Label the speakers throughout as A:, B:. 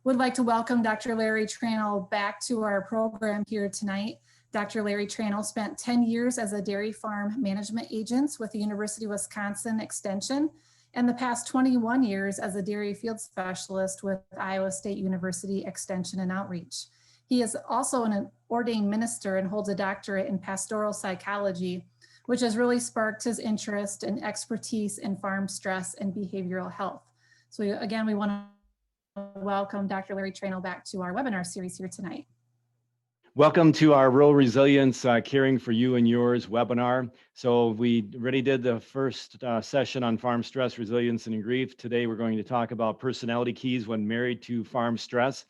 A: would like to welcome Dr. Larry Tranel back to our program here tonight. Dr. Larry Tranel spent 10 years as a dairy farm management agent with the University of Wisconsin Extension and the past 21 years as a dairy field specialist with Iowa State University Extension and Outreach. He is also an ordained minister and holds a doctorate in pastoral psychology, which has really sparked his interest and expertise in farm stress and behavioral health. So again, we want to welcome Dr. Larry Tranel back to our webinar series here tonight.
B: Welcome to our Rural Resilience Caring for You and Yours webinar. So we already did the first session on farm stress, resilience, and grief. Today we're going to talk about personality keys when married to farm stress.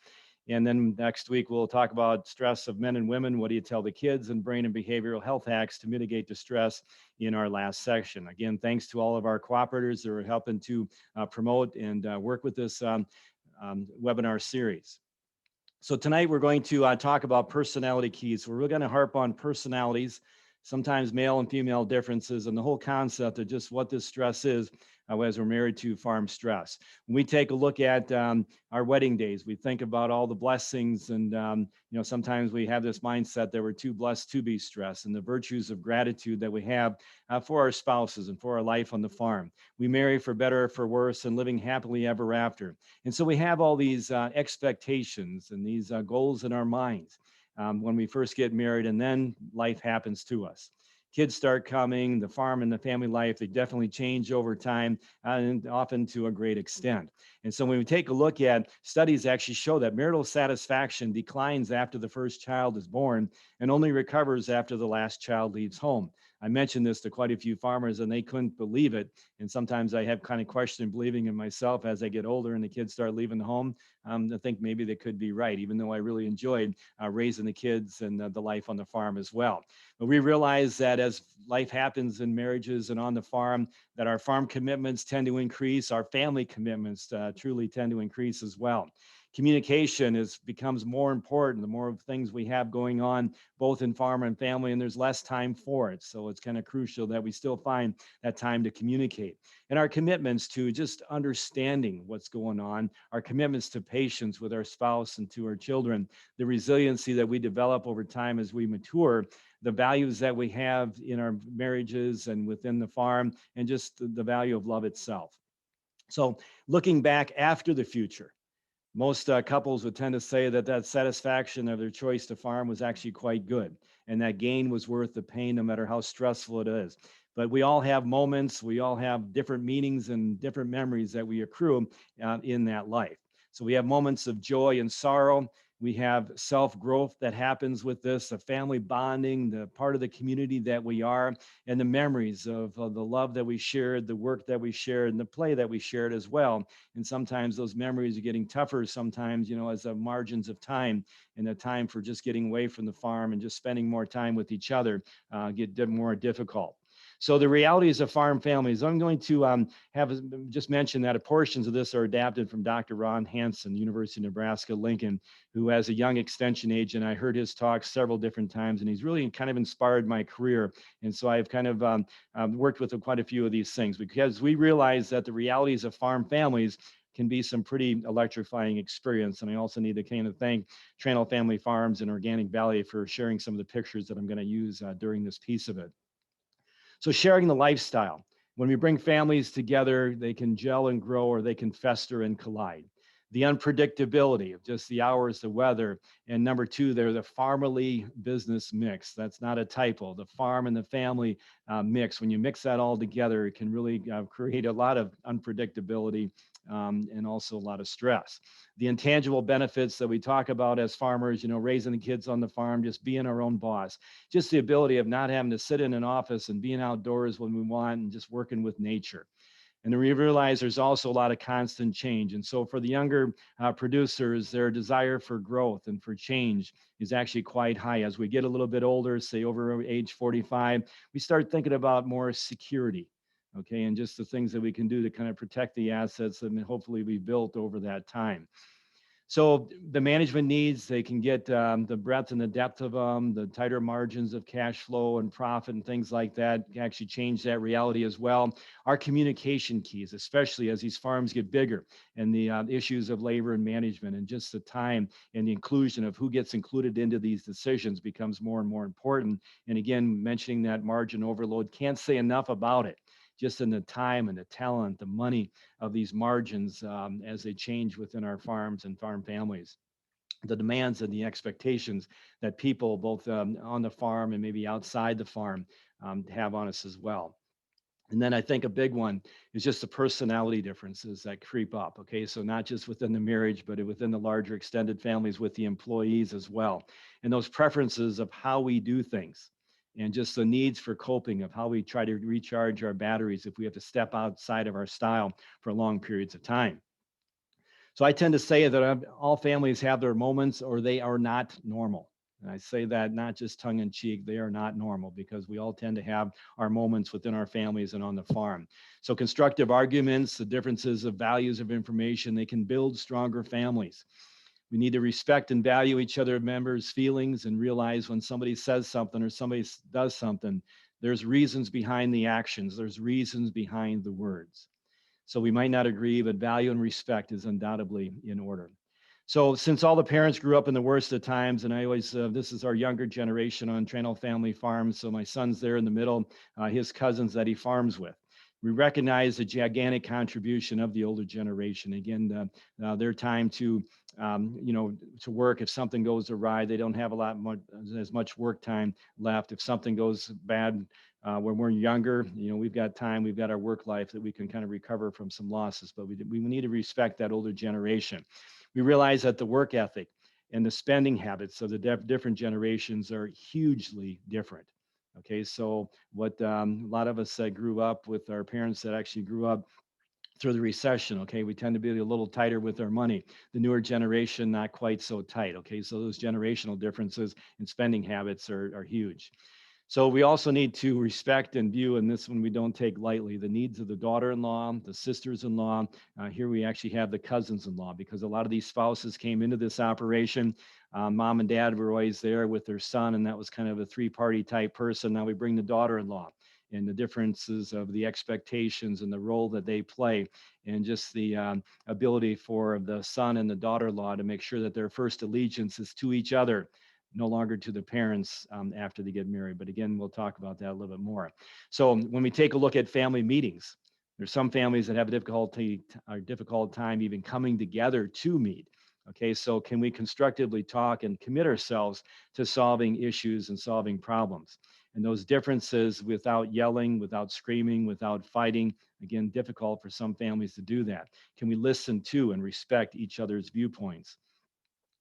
B: And then next week we'll talk about stress of men and women. What do you tell the kids? And brain and behavioral health hacks to mitigate distress in our last section. Again, thanks to all of our cooperators that are helping to promote and work with this webinar series. So tonight we're going to talk about personality keys. We're really going to harp on personalities, sometimes male and female differences, and the whole concept of just what this stress is as we're married to farm stress. When we take a look at our wedding days, we think about all the blessings and, sometimes we have this mindset that we're too blessed to be stressed, and the virtues of gratitude that we have for our spouses and for our life on the farm. We marry for better or for worse and living happily ever after. And so we have all these expectations and these goals in our minds when we first get married, and then life happens to us. Kids start coming, the farm and the family life, they definitely change over time and often to a great extent. And so when we take a look at studies actually show that marital satisfaction declines after the first child is born and only recovers after the last child leaves home. I mentioned this to quite a few farmers and they couldn't believe it. And sometimes I have kind of questioned believing in myself as I get older and the kids start leaving the home. I think maybe they could be right, even though I really enjoyed raising the kids and the life on the farm as well. But we realize that as life happens in marriages and on the farm, that our farm commitments tend to increase, our family commitments truly tend to increase as well. Communication becomes more important the more things we have going on both in farm and family, and there's less time for it. So it's kind of crucial that we still find that time to communicate. And our commitments to just understanding what's going on, our commitments to patience with our spouse and to our children, the resiliency that we develop over time as we mature, the values that we have in our marriages and within the farm, and just the value of love itself. So looking back after the future, most couples would tend to say that satisfaction of their choice to farm was actually quite good, and that gain was worth the pain no matter how stressful it is. But we all have moments, we all have different meanings and different memories that we accrue in that life. So we have moments of joy and sorrow. We have self-growth that happens with this, a family bonding, the part of the community that we are, and the memories of the love that we shared, the work that we shared, and the play that we shared as well. And sometimes those memories are getting tougher sometimes, as the margins of time and the time for just getting away from the farm and just spending more time with each other get more difficult. So the realities of farm families, I'm going to have just mentioned that portions of this are adapted from Dr. Ron Hansen, University of Nebraska, Lincoln, who as a young extension agent, I heard his talk several different times, and he's really kind of inspired my career. And so I've kind of worked with quite a few of these things because we realize that the realities of farm families can be some pretty electrifying experience. And I also need to kind of thank Tranel Family Farms and Organic Valley for sharing some of the pictures that I'm going to use during this piece of it. So sharing the lifestyle. When we bring families together, they can gel and grow, or they can fester and collide. The unpredictability of just the hours, the weather, and number two, they're the family business mix. That's not a typo. The farm and the family mix. When you mix that all together, it can really create a lot of unpredictability and also a lot of stress. The intangible benefits that we talk about as farmers, raising the kids on the farm, just being our own boss, just the ability of not having to sit in an office and being outdoors when we want and just working with nature. And we realize there's also a lot of constant change. And so for the younger producers, their desire for growth and for change is actually quite high. As we get a little bit older, say over age 45, we start thinking about more security. Okay, and just the things that we can do to kind of protect the assets that hopefully we built over that time. So the management needs, they can get the breadth and the depth of them, the tighter margins of cash flow and profit and things like that can actually change that reality as well. Our communication keys, especially as these farms get bigger, and the issues of labor and management, and just the time and the inclusion of who gets included into these decisions becomes more and more important. And again, mentioning that margin overload, can't say enough about it. Just in the time and the talent, the money of these margins as they change within our farms and farm families, the demands and the expectations that people both on the farm and maybe outside the farm have on us as well. And then I think a big one is just the personality differences that creep up. Okay, so not just within the marriage, but within the larger extended families with the employees as well. And those preferences of how we do things, and just the needs for coping of how we try to recharge our batteries if we have to step outside of our style for long periods of time. So I tend to say that all families have their moments or they are not normal. And I say that not just tongue in cheek, they are not normal because we all tend to have our moments within our families and on the farm. So constructive arguments, the differences of values of information, they can build stronger families. We need to respect and value each other members' feelings and realize when somebody says something or somebody does something, there's reasons behind the actions, there's reasons behind the words. So we might not agree, but value and respect is undoubtedly in order. So since all the parents grew up in the worst of times, and I always, this is our younger generation on Trainell Family Farms. So my son's there in the middle, his cousins that he farms with. We recognize the gigantic contribution of the older generation. Again, their time to, to work. If something goes awry, they don't have as much work time left. If something goes bad, when we're younger, we've got time, we've got our work life that we can kind of recover from some losses, but we need to respect that older generation. We realize that the work ethic and the spending habits of the different generations are hugely different. Okay, so what a lot of us that grew up with our parents that actually grew up through the recession, okay, we tend to be a little tighter with our money. The newer generation, not quite so tight. Okay, so those generational differences in spending habits are huge. So we also need to respect and view, and this one we don't take lightly, the needs of the daughter-in-law, the sisters-in-law. Here we actually have the cousins-in-law because a lot of these spouses came into this operation. Mom and dad were always there with their son, and that was kind of a three-party type person. Now we bring the daughter-in-law and the differences of the expectations and the role that they play, and just the ability for the son and the daughter-in-law to make sure that their first allegiance is to each other, no longer to the parents after they get married. But again, we'll talk about that a little bit more. So when we take a look at family meetings, there's some families that have a difficult time even coming together to meet. Okay, so can we constructively talk and commit ourselves to solving issues and solving problems? And those differences without yelling, without screaming, without fighting, again, difficult for some families to do that. Can we listen to and respect each other's viewpoints?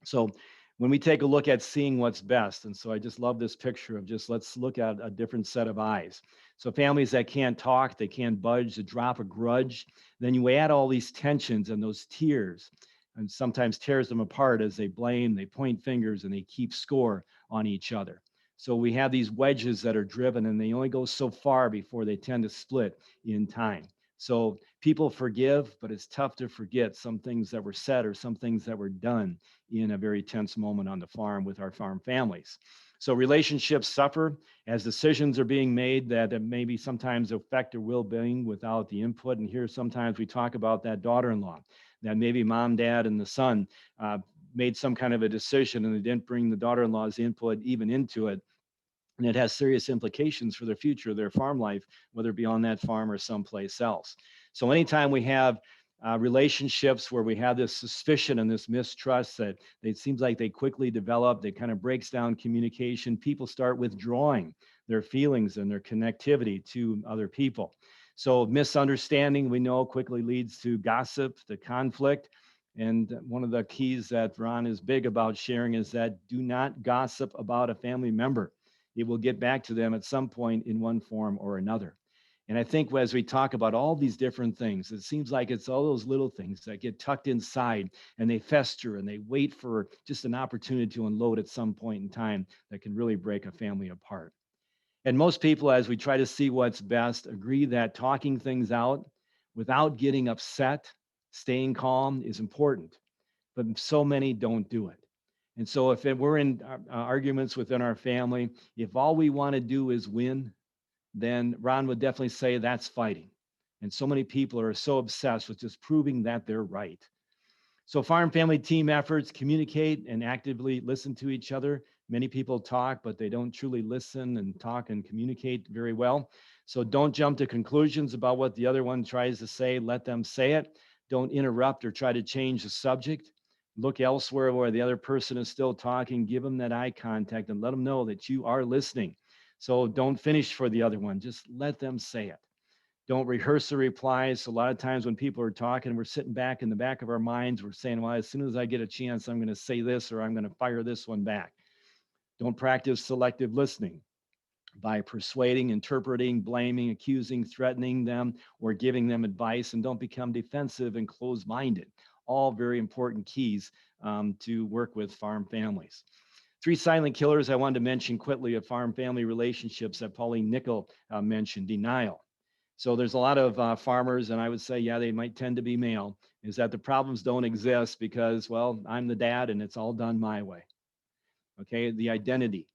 B: So when we take a look at seeing what's best, and so I just love this picture of just let's look at a different set of eyes. So families that can't talk, they can't budge, they drop a grudge, then you add all these tensions and those tears, and sometimes tears them apart as they blame, they point fingers, and they keep score on each other. So we have these wedges that are driven, and they only go so far before they tend to split in time. So people forgive, but it's tough to forget some things that were said or some things that were done in a very tense moment on the farm with our farm families. So relationships suffer as decisions are being made that maybe sometimes affect their well-being without the input. And here sometimes we talk about that daughter-in-law, that maybe mom, dad, and the son made some kind of a decision and they didn't bring the daughter-in-law's input even into it. And it has serious implications for their future, their farm life, whether it be on that farm or someplace else. So anytime we have relationships where we have this suspicion and this mistrust that it seems like they quickly develop, it kind of breaks down communication. People start withdrawing their feelings and their connectivity to other people. So misunderstanding, we know, quickly leads to gossip, to conflict. And one of the keys that Ron is big about sharing is that do not gossip about a family member. It will get back to them at some point in one form or another. And I think as we talk about all these different things, it seems like it's all those little things that get tucked inside and they fester and they wait for just an opportunity to unload at some point in time that can really break a family apart. And most people, as we try to see what's best, agree that talking things out without getting upset, staying calm is important. but so many don't do it. And so if we're in arguments within our family, if all we want to do is win, then Ron would definitely say that's fighting. And so many people are so obsessed with just proving that they're right. So farm family team efforts communicate and actively listen to each other. Many people talk, but they don't truly listen and talk and communicate very well. So don't jump to conclusions about what the other one tries to say. Let them say it. Don't interrupt or try to change the subject. Look elsewhere where the other person is still talking. Give them that eye contact and let them know that you are listening. So don't finish for the other one. Just let them say it. Don't rehearse the replies. A lot of times when people are talking, we're sitting back in the back of our minds, we're saying, well, as soon as I get a chance, I'm going to say this or I'm going to fire this one back. Don't practice selective listening by persuading, interpreting, blaming, accusing, threatening them, or giving them advice. And don't become defensive and closed minded. All very important keys to work with farm families. 3 silent killers I wanted to mention quickly of farm family relationships that Pauline Nickel mentioned: denial. So there's a lot of farmers, and I would say, yeah, they might tend to be male, is that the problems don't exist because, well, I'm the dad and it's all done my way. Okay, the identity.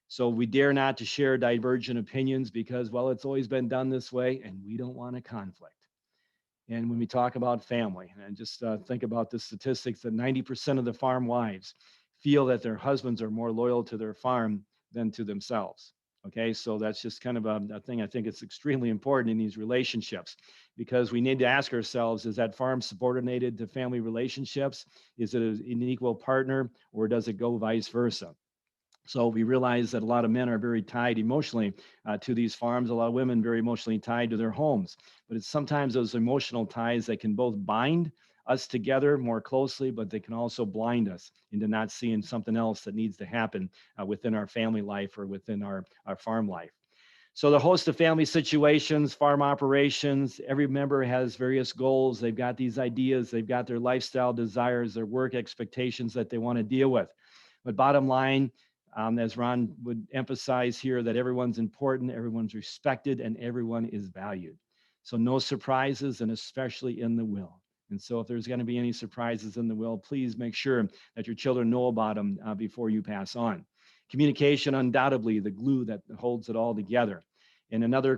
B: So we dare not to share divergent opinions because, well, it's always been done this way and we don't want a conflict. And when we talk about family, and just think about the statistics that 90% of the farm wives feel that their husbands are more loyal to their farm than to themselves. Okay, so that's just kind of a thing. I think it's extremely important in these relationships because we need to ask ourselves, is that farm subordinated to family relationships? Is it an equal partner, or does it go vice versa? So we realize that a lot of men are very tied emotionally to these farms, a lot of women very emotionally tied to their homes. But it's sometimes those emotional ties that can both bind us together more closely, but they can also blind us into not seeing something else that needs to happen within our family life or within our farm life. So the host of family situations, farm operations, every member has various goals. They've got these ideas, they've got their lifestyle desires, their work expectations that they want to deal with. But bottom line, as Ron would emphasize here, that everyone's important, everyone's respected, and everyone is valued. So no surprises, and especially in the will. And so if there's going to be any surprises in the will, please make sure that your children know about them before you pass on. Communication, undoubtedly, the glue that holds it all together. And another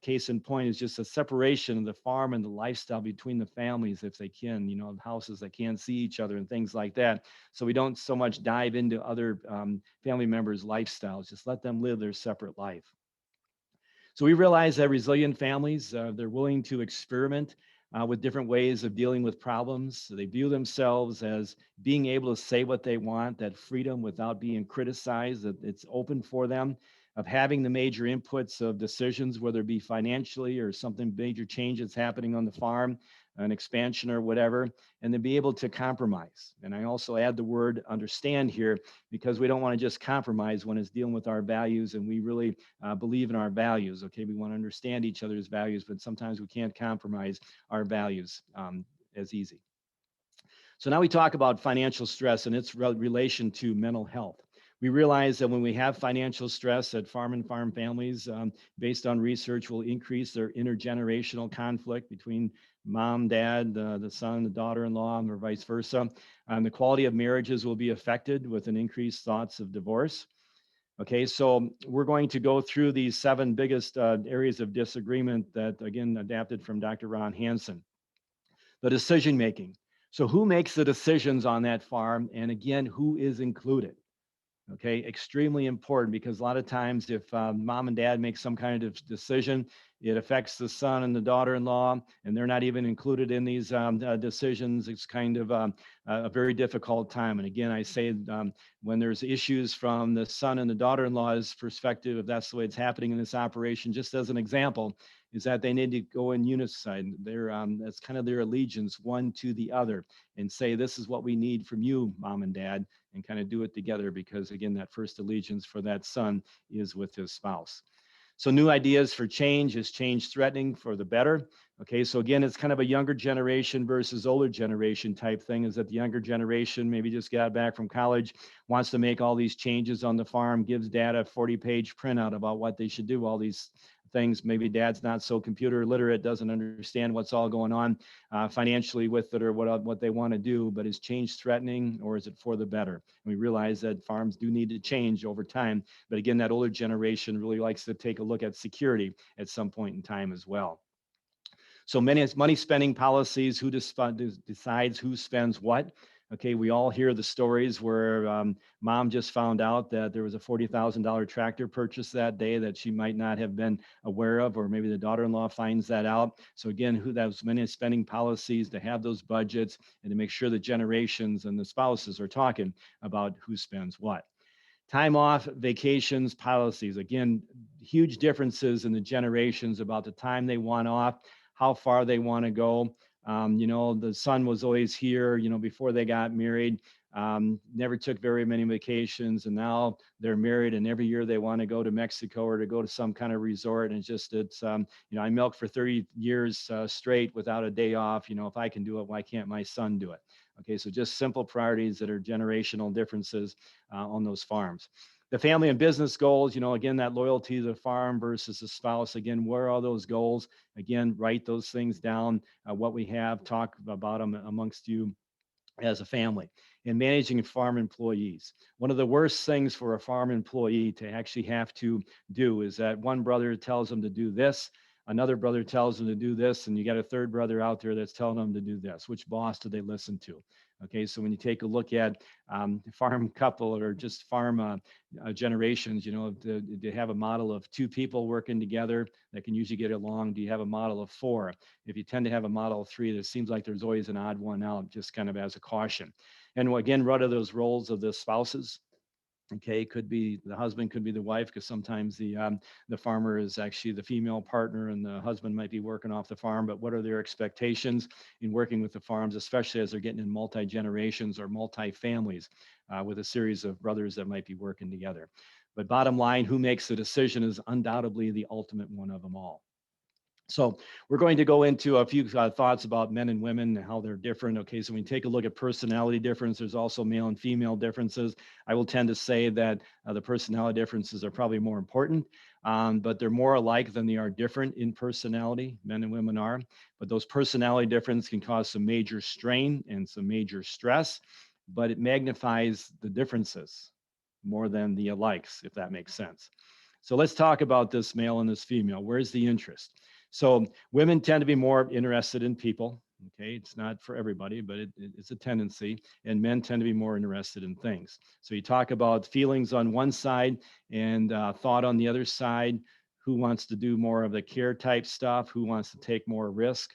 B: case in point is just a separation of the farm and the lifestyle between the families, if they can, houses that can't see each other and things like that. So we don't so much dive into other family members' lifestyles, just let them live their separate life. So we realize that resilient families, they're willing to experiment with different ways of dealing with problems. So they view themselves as being able to say what they want, that freedom without being criticized, that it's open for them, of having the major inputs of decisions, whether it be financially or something major changes happening on the farm, an expansion or whatever, and to be able to compromise. And I also add the word understand here because we don't want to just compromise when it's dealing with our values, and we really believe in our values. Okay, we want to understand each other's values, but sometimes we can't compromise our values as easy. So now we talk about financial stress and its relation to mental health. We realize that when we have financial stress, that farm families, based on research, will increase their intergenerational conflict between mom, dad, the son, the daughter-in-law, or vice versa. The quality of marriages will be affected with an increased thoughts of divorce. Okay, so we're going to go through these 7 biggest areas of disagreement that, again, adapted from Dr. Ron Hansen. The decision making. So who makes the decisions on that farm? And again, who is included? Okay, extremely important because a lot of times if mom and dad make some kind of decision, it affects the son and the daughter-in-law, and they're not even included in these decisions. It's kind of a very difficult time. And again, I say when there's issues from the son and the daughter-in-law's perspective, if that's the way it's happening in this operation, just as an example, is that they need to go in unison. That's kind of their allegiance one to the other and say, this is what we need from you, mom and dad, and kind of do it together because, again, that first allegiance for that son is with his spouse. So new ideas for change. Is change threatening for the better? Okay, so again, it's kind of a younger generation versus older generation type thing, is that the younger generation maybe just got back from college, wants to make all these changes on the farm, gives dad a 40-page printout about what they should do, all these things. Maybe dad's not so computer literate, doesn't understand what's all going on financially with it or what they want to do, but is change threatening or is it for the better? And we realize that farms do need to change over time. But again, that older generation really likes to take a look at security at some point in time as well. So many money spending policies, who decides who spends what. Okay, we all hear the stories where mom just found out that there was a $40,000 tractor purchase that day that she might not have been aware of, or maybe the daughter-in-law finds that out. So again, who those many spending policies to have those budgets and to make sure the generations and the spouses are talking about who spends what. Time off, vacations, policies. Again, huge differences in the generations about the time they want off, how far they want to go. The son was always here, before they got married, never took very many vacations. And now they're married and every year they want to go to Mexico or to go to some kind of resort. And I milked for 30 years straight without a day off. If I can do it, why can't my son do it? Okay, so just simple priorities that are generational differences on those farms. The family and business goals, again, that loyalty to the farm versus the spouse. Again, where are those goals? Again, write those things down, what we have, talk about them amongst you as a family. And managing farm employees. One of the worst things for a farm employee to actually have to do is that one brother tells them to do this, another brother tells them to do this, and you got a third brother out there that's telling them to do this. Which boss do they listen to? Okay, so when you take a look at farm couple or just farm generations, do you have a model of two people working together that can usually get along? Do you have a model of four? If you tend to have a model of three, there seems like there's always an odd one out, just kind of as a caution. And again, what are those roles of the spouses? Okay, could be the husband, could be the wife, because sometimes the farmer is actually the female partner and the husband might be working off the farm. But what are their expectations in working with the farms, especially as they're getting in multi-generations or multi-families with a series of brothers that might be working together? But bottom line, who makes the decision is undoubtedly the ultimate one of them all. So we're going to go into a few thoughts about men and women and how they're different. Okay, so when we take a look at personality difference, there's also male and female differences. I will tend to say that the personality differences are probably more important, but they're more alike than they are different in personality, men and women are. But those personality differences can cause some major strain and some major stress, but it magnifies the differences more than the alikes, if that makes sense. So let's talk about this male and this female. Where's the interest? So women tend to be more interested in people. Okay, it's not for everybody, but it's a tendency. And men tend to be more interested in things. So you talk about feelings on one side and thought on the other side. Who wants to do more of the care type stuff? Who wants to take more risk?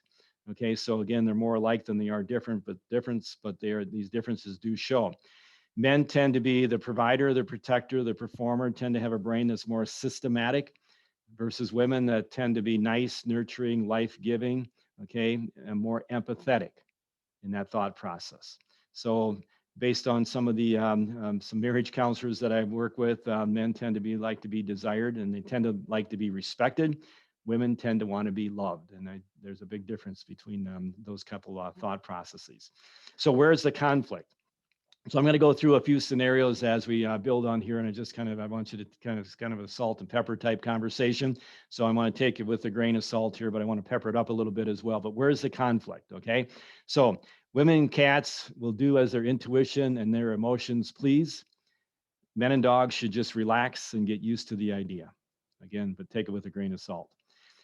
B: Okay, so again, they're more alike than they are different, but these differences do show. Men tend to be the provider, the protector, the performer, tend to have a brain that's more systematic versus women that tend to be nice, nurturing, life-giving, okay, and more empathetic in that thought process. So based on some of the some marriage counselors that I work with, men tend to like to be desired and they tend to like to be respected. Women tend to want to be loved. And there's a big difference between those couple of thought processes. So where's the conflict? So I'm going to go through a few scenarios as we build on here, and I want you to kind of a salt and pepper type conversation. So I want to take it with a grain of salt here, but I want to pepper it up a little bit as well. But where's the conflict? Okay, so women and cats will do as their intuition and their emotions please. Men and dogs should just relax and get used to the idea. Again, but take it with a grain of salt.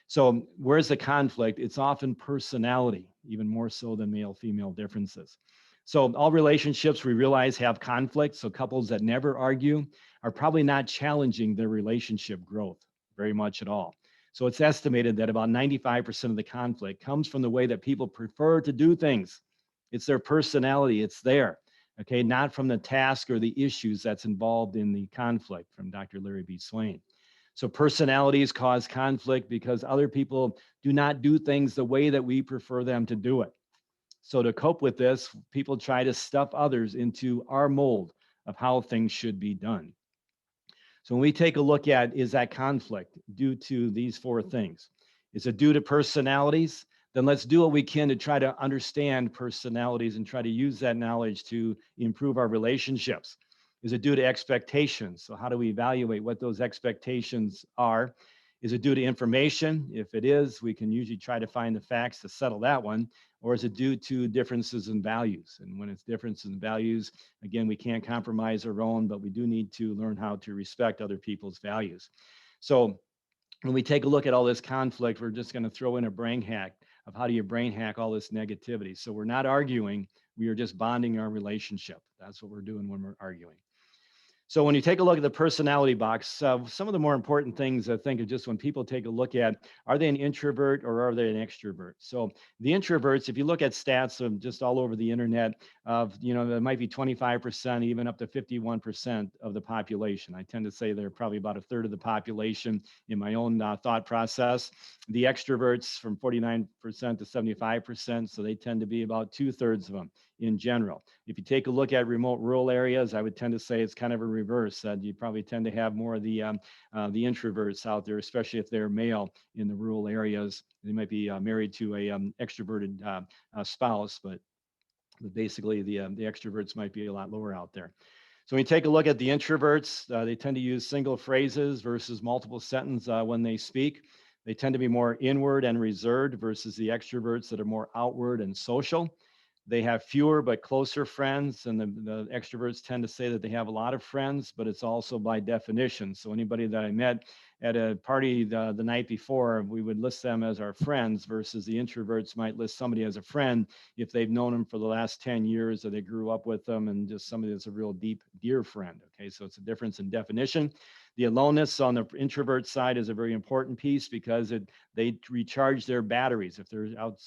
B: So where's the conflict? It's often personality, even more so than male-female differences. So all relationships we realize have conflict. So couples that never argue are probably not challenging their relationship growth very much at all. So it's estimated that about 95% of the conflict comes from the way that people prefer to do things. It's their personality, it's there, okay, not from the task or the issues that's involved in the conflict, from Dr. Larry B. Swain. So personalities cause conflict because other people do not do things the way that we prefer them to do it. So to cope with this, people try to stuff others into our mold of how things should be done. So when we take a look at, is that conflict due to these four things? Is it due to personalities? Then let's do what we can to try to understand personalities and try to use that knowledge to improve our relationships. Is it due to expectations? So how do we evaluate what those expectations are? Is it due to information? If it is, we can usually try to find the facts to settle that one. Or is it due to differences in values? And when it's differences in values, again, we can't compromise our own, but we do need to learn how to respect other people's values. So when we take a look at all this conflict, we're just going to throw in a brain hack of how do you brain hack all this negativity. So we're not arguing, we are just bonding our relationship. That's what we're doing when we're arguing. So when you take a look at the personality box, some of the more important things I think are just when people take a look at, are they an introvert or are they an extrovert? So the introverts, if you look at stats of just all over the internet of, there might be 25%, even up to 51% of the population. I tend to say they're probably about a third of the population in my own thought process. The extroverts from 49% to 75%, so they tend to be about 2/3 of them in general. If you take a look at remote rural areas, I would tend to say it's kind of a reverse. You probably tend to have more of the introverts out there, especially if they're male in the rural areas. They might be married to a extroverted spouse, but basically the extroverts might be a lot lower out there. So when you take a look at the introverts, they tend to use single phrases versus multiple sentences when they speak. They tend to be more inward and reserved versus the extroverts that are more outward and social. They have fewer but closer friends, and the extroverts tend to say that they have a lot of friends, but it's also by definition. So anybody that I met at a party the night before, we would list them as our friends versus the introverts might list somebody as a friend if they've known them for the last 10 years or they grew up with them and just somebody that's a real deep, dear friend. Okay, so it's a difference in definition. The aloneness on the introvert side is a very important piece because they recharge their batteries. If they're out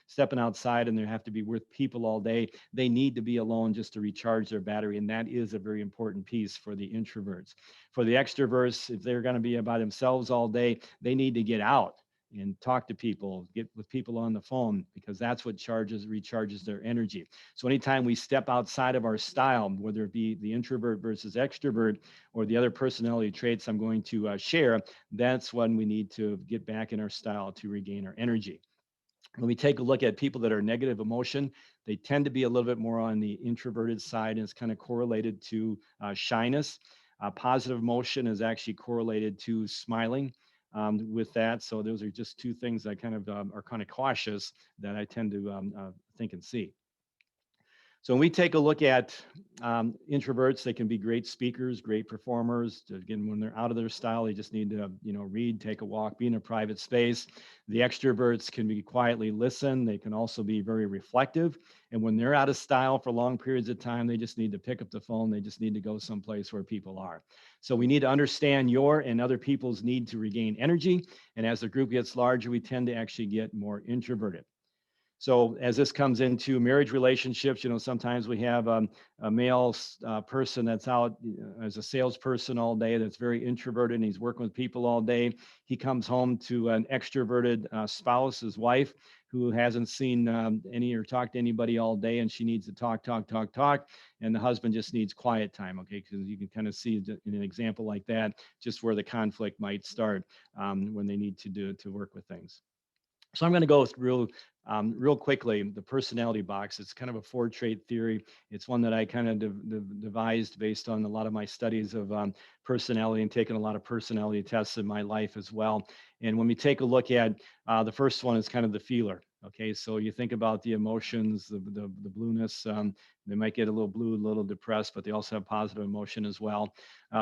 B: stepping outside and they have to be with people all day, they need to be alone just to recharge their battery. And that is a very important piece for the introverts. For the extroverts, if they're going to be by themselves all day, they need to get out and talk to people, get with people on the phone, because that's what recharges their energy. So anytime we step outside of our style, whether it be the introvert versus extrovert or the other personality traits I'm going to share, that's when we need to get back in our style to regain our energy. When we take a look at people that are negative emotion, they tend to be a little bit more on the introverted side, and it's kind of correlated to shyness. Positive emotion is actually correlated to smiling with that. So those are just two things that kind of are kind of cautious that I tend to think and see. So when we take a look at introverts, they can be great speakers, great performers. Again, when they're out of their style, they just need to, read, take a walk, be in a private space. The extroverts can be quietly listen. They can also be very reflective. And when they're out of style for long periods of time, they just need to pick up the phone. They just need to go someplace where people are. So we need to understand your and other people's need to regain energy. And as the group gets larger, we tend to actually get more introverted. So as this comes into marriage relationships, sometimes we have a male person that's out as a salesperson all day that's very introverted and he's working with people all day. He comes home to an extroverted spouse, his wife, who hasn't seen any or talked to anybody all day, and she needs to talk. And the husband just needs quiet time, okay? Because you can kind of see in an example like that, just where the conflict might start when they need to work with things. So I'm going to go through real quickly the personality box. It's kind of a 4-trait theory. It's one that I kind of devised based on a lot of my studies of personality and taking a lot of personality tests in my life as well. And when we take a look at the first one is kind of the feeler. Okay, so you think about the emotions, the blueness. They might get a little blue, a little depressed, but they also have positive emotion as well.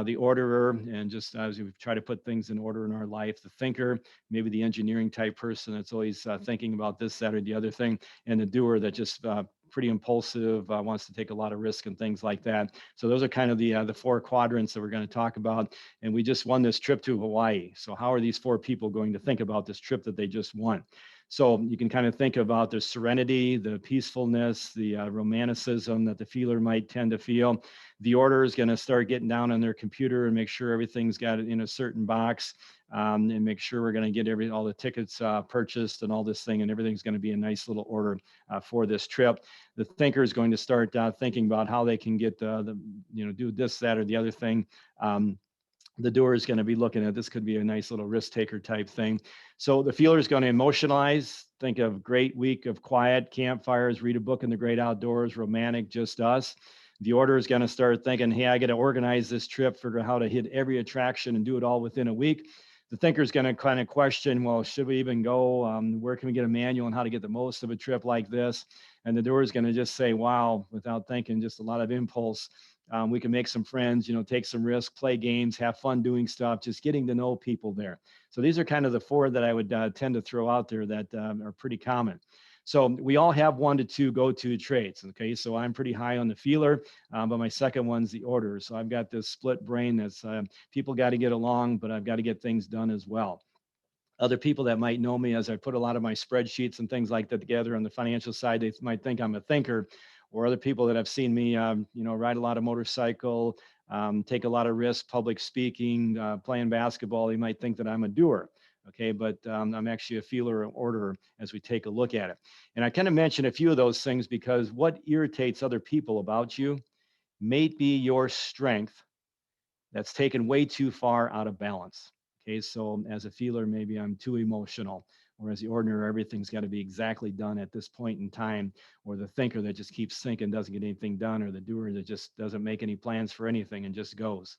B: The orderer, and just as we try to put things in order in our life. The thinker, maybe the engineering type person that's always thinking about this, that, or the other thing. And the doer that just pretty impulsive, wants to take a lot of risk and things like that. So those are kind of the 4 quadrants that we're going to talk about. And we just won this trip to Hawaii. So how are these 4 people going to think about this trip that they just won? So you can kind of think about the serenity, the peacefulness, the romanticism that the feeler might tend to feel. The order is going to start getting down on their computer and make sure everything's got it in a certain box, and make sure we're going to get all the tickets purchased and all this thing, and everything's going to be a nice little order for this trip. The thinker is going to start thinking about how they can get do this, that, or the other thing. The doer is going to be looking at this could be a nice little risk taker type thing. So the feeler is going to emotionalize, think of great week of quiet, campfires, read a book in the great outdoors, romantic, just us. The order is going to start thinking, hey, I got to organize this trip, figure out how to hit every attraction and do it all within a week. The thinker is going to kind of question, well, should we even go? Where can we get a manual on how to get the most of a trip like this? And the doer is going to just say, wow, without thinking, just a lot of impulse. We can make some friends, take some risk, play games, have fun doing stuff, just getting to know people there. So these are kind of the four that I would tend to throw out there that are pretty common. So we all have 1 to 2 go-to traits. Okay, so I'm pretty high on the feeler, but my second one's the order. So I've got this split brain that's people got to get along, but I've got to get things done as well. Other people that might know me as I put a lot of my spreadsheets and things like that together on the financial side, they might think I'm a thinker, or other people that have seen me, ride a lot of motorcycle, take a lot of risks, public speaking, playing basketball, they might think that I'm a doer. Okay, but I'm actually a feeler and orderer as we take a look at it. And I kind of mentioned a few of those things because what irritates other people about you may be your strength that's taken way too far out of balance. Okay, so as a feeler, maybe I'm too emotional, or as the ordinary, everything's got to be exactly done at this point in time, or the thinker that just keeps thinking, doesn't get anything done, or the doer that just doesn't make any plans for anything and just goes.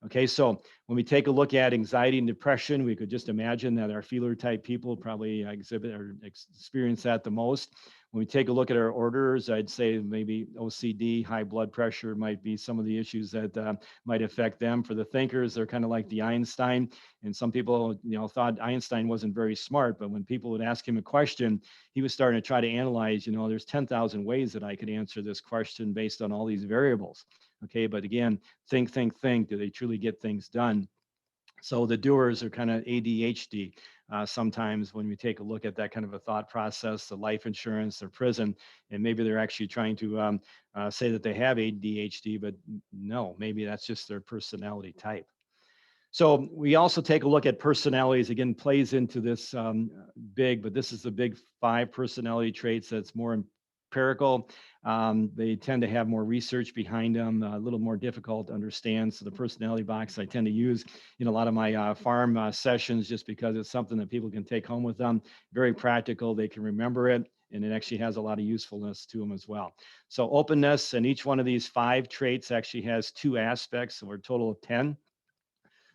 B: Okay, so when we take a look at anxiety and depression, we could just imagine that our feeler type people probably exhibit or experience that the most. When we take a look at our orders, I'd say maybe OCD, high blood pressure might be some of the issues that might affect them. For the thinkers, they're kind of like the Einstein. And some people, thought Einstein wasn't very smart, but when people would ask him a question, he was starting to try to analyze, there's 10,000 ways that I could answer this question based on all these variables. Okay, but again, think. Do they truly get things done? So the doers are kind of ADHD. Sometimes when we take a look at that kind of a thought process, the life insurance, their prison, and maybe they're actually trying to say that they have ADHD, but no, maybe that's just their personality type. So we also take a look at personalities. Again, plays into this big, but this is the big 5 personality traits that's more empirical. They tend to have more research behind them, a little more difficult to understand. So the personality box I tend to use in a lot of my farm sessions just because it's something that people can take home with them. Very practical. They can remember it. And it actually has a lot of usefulness to them as well. So openness, and each one of these 5 traits actually has 2 aspects, so we're a total of 10.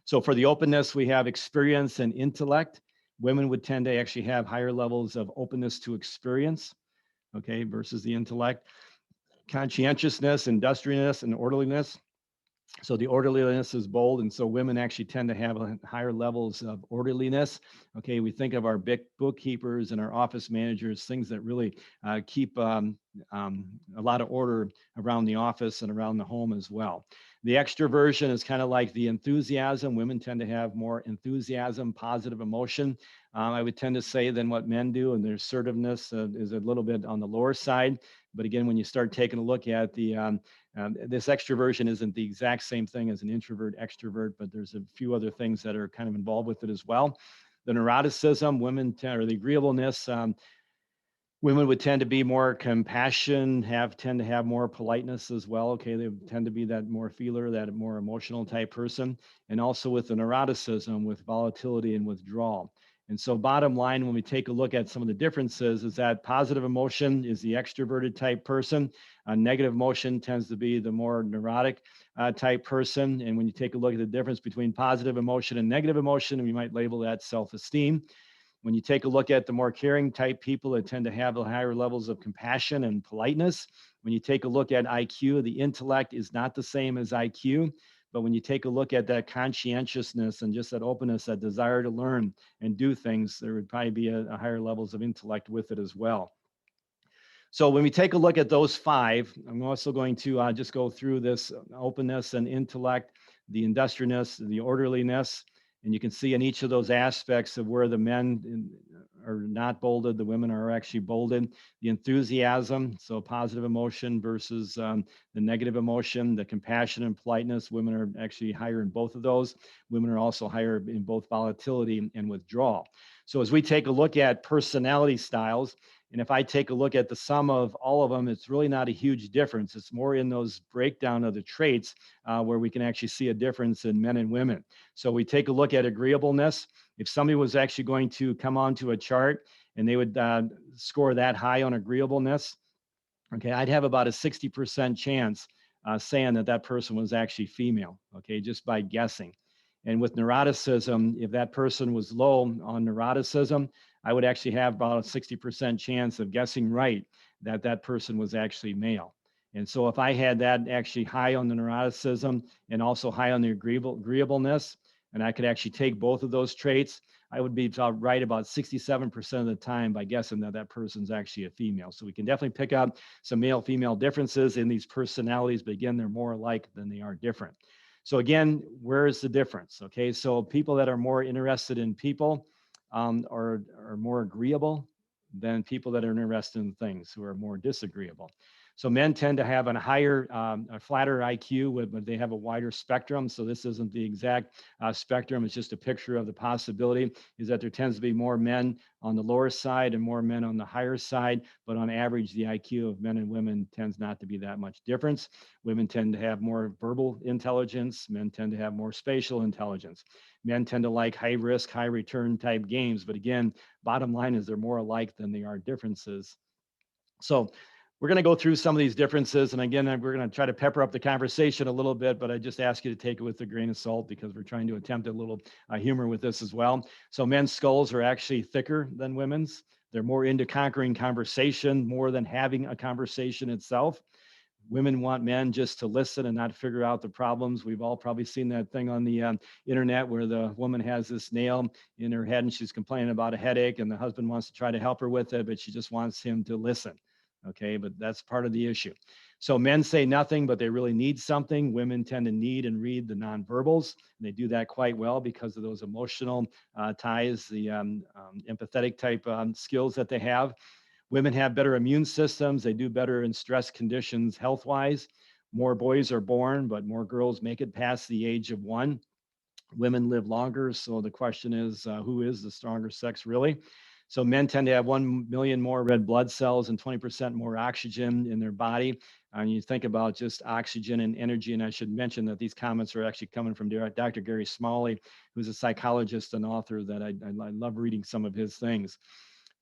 B: So for the openness, we have experience and intellect. Women would tend to actually have higher levels of openness to experience, okay, versus the intellect. Conscientiousness, industriousness, and orderliness. So the orderliness is bold, and so women actually tend to have higher levels of orderliness. Okay, we think of our big bookkeepers and our office managers, things that really keep a lot of order around the office and around the home as well. The extroversion is kind of like the enthusiasm. Women tend to have more enthusiasm, positive emotion. I would tend to say than what men do, and their assertiveness is a little bit on the lower side. But again, when you start taking a look at this extroversion isn't the exact same thing as an introvert extrovert, but there's a few other things that are kind of involved with it as well. The neuroticism, or the agreeableness, women would tend to be more compassion, tend to have more politeness as well. Okay, they tend to be that more feeler, that more emotional type person, and also with the neuroticism, with volatility and withdrawal. And so bottom line, when we take a look at some of the differences, is that positive emotion is the extroverted type person. Negative emotion tends to be the more neurotic type person. And when you take a look at the difference between positive emotion and negative emotion, we might label that self-esteem. When you take a look at the more caring type people that tend to have the higher levels of compassion and politeness, when you take a look at IQ, the intellect is not the same as IQ. But when you take a look at that conscientiousness and just that openness, that desire to learn and do things, there would probably be a higher levels of intellect with it as well. So when we take a look at those 5, I'm also going to just go through this openness and intellect, the industriousness, the orderliness, and you can see in each of those aspects of where the men are not bolded, the women are actually bolded. The enthusiasm, so positive emotion versus the negative emotion, the compassion and politeness, women are actually higher in both of those. Women are also higher in both volatility and withdrawal. So as we take a look at personality styles, and if I take a look at the sum of all of them, it's really not a huge difference. It's more in those breakdown of the traits where we can actually see a difference in men and women. So we take a look at agreeableness. If somebody was actually going to come onto a chart and they would score that high on agreeableness, okay, I'd have about a 60% chance saying that that person was actually female, okay, just by guessing. And with neuroticism, if that person was low on neuroticism, I would actually have about a 60% chance of guessing right that that person was actually male. And so if I had that actually high on the neuroticism and also high on the agreeableness, and I could actually take both of those traits, I would be right about 67% of the time by guessing that that person's actually a female. So we can definitely pick up some male female differences in these personalities, but again, they're more alike than they are different. So again, where is the difference? Okay, so people that are more interested in people are more agreeable than people that are interested in things who are more disagreeable. So men tend to have a higher, a flatter IQ, but they have a wider spectrum. So this isn't the exact spectrum. It's just a picture of the possibility is that there tends to be more men on the lower side and more men on the higher side. But on average, the IQ of men and women tends not to be that much difference. Women tend to have more verbal intelligence. Men tend to have more spatial intelligence. Men tend to like high risk, high return type games. But again, bottom line is they're more alike than they are differences. So we're going to go through some of these differences. And again, we're going to try to pepper up the conversation a little bit, but I just ask you to take it with a grain of salt because we're trying to attempt a little humor with this as well. So men's skulls are actually thicker than women's. They're more into conquering conversation more than having a conversation itself. Women want men just to listen and not figure out the problems. We've all probably seen that thing on the internet where the woman has this nail in her head and she's complaining about a headache and the husband wants to try to help her with it, but she just wants him to listen. Okay, but that's part of the issue. So men say nothing, but they really need something. Women tend to need and read the nonverbals. And they do that quite well because of those emotional ties, the empathetic type skills that they have. Women have better immune systems. They do better in stress conditions health wise. More boys are born, but more girls make it past the age of 1. Women live longer. So the question is, who is the stronger sex really? So men tend to have 1 million more red blood cells and 20% more oxygen in their body. And you think about just oxygen and energy. And I should mention that these comments are actually coming from Dr. Gary Smalley, who's a psychologist and author that I love reading some of his things.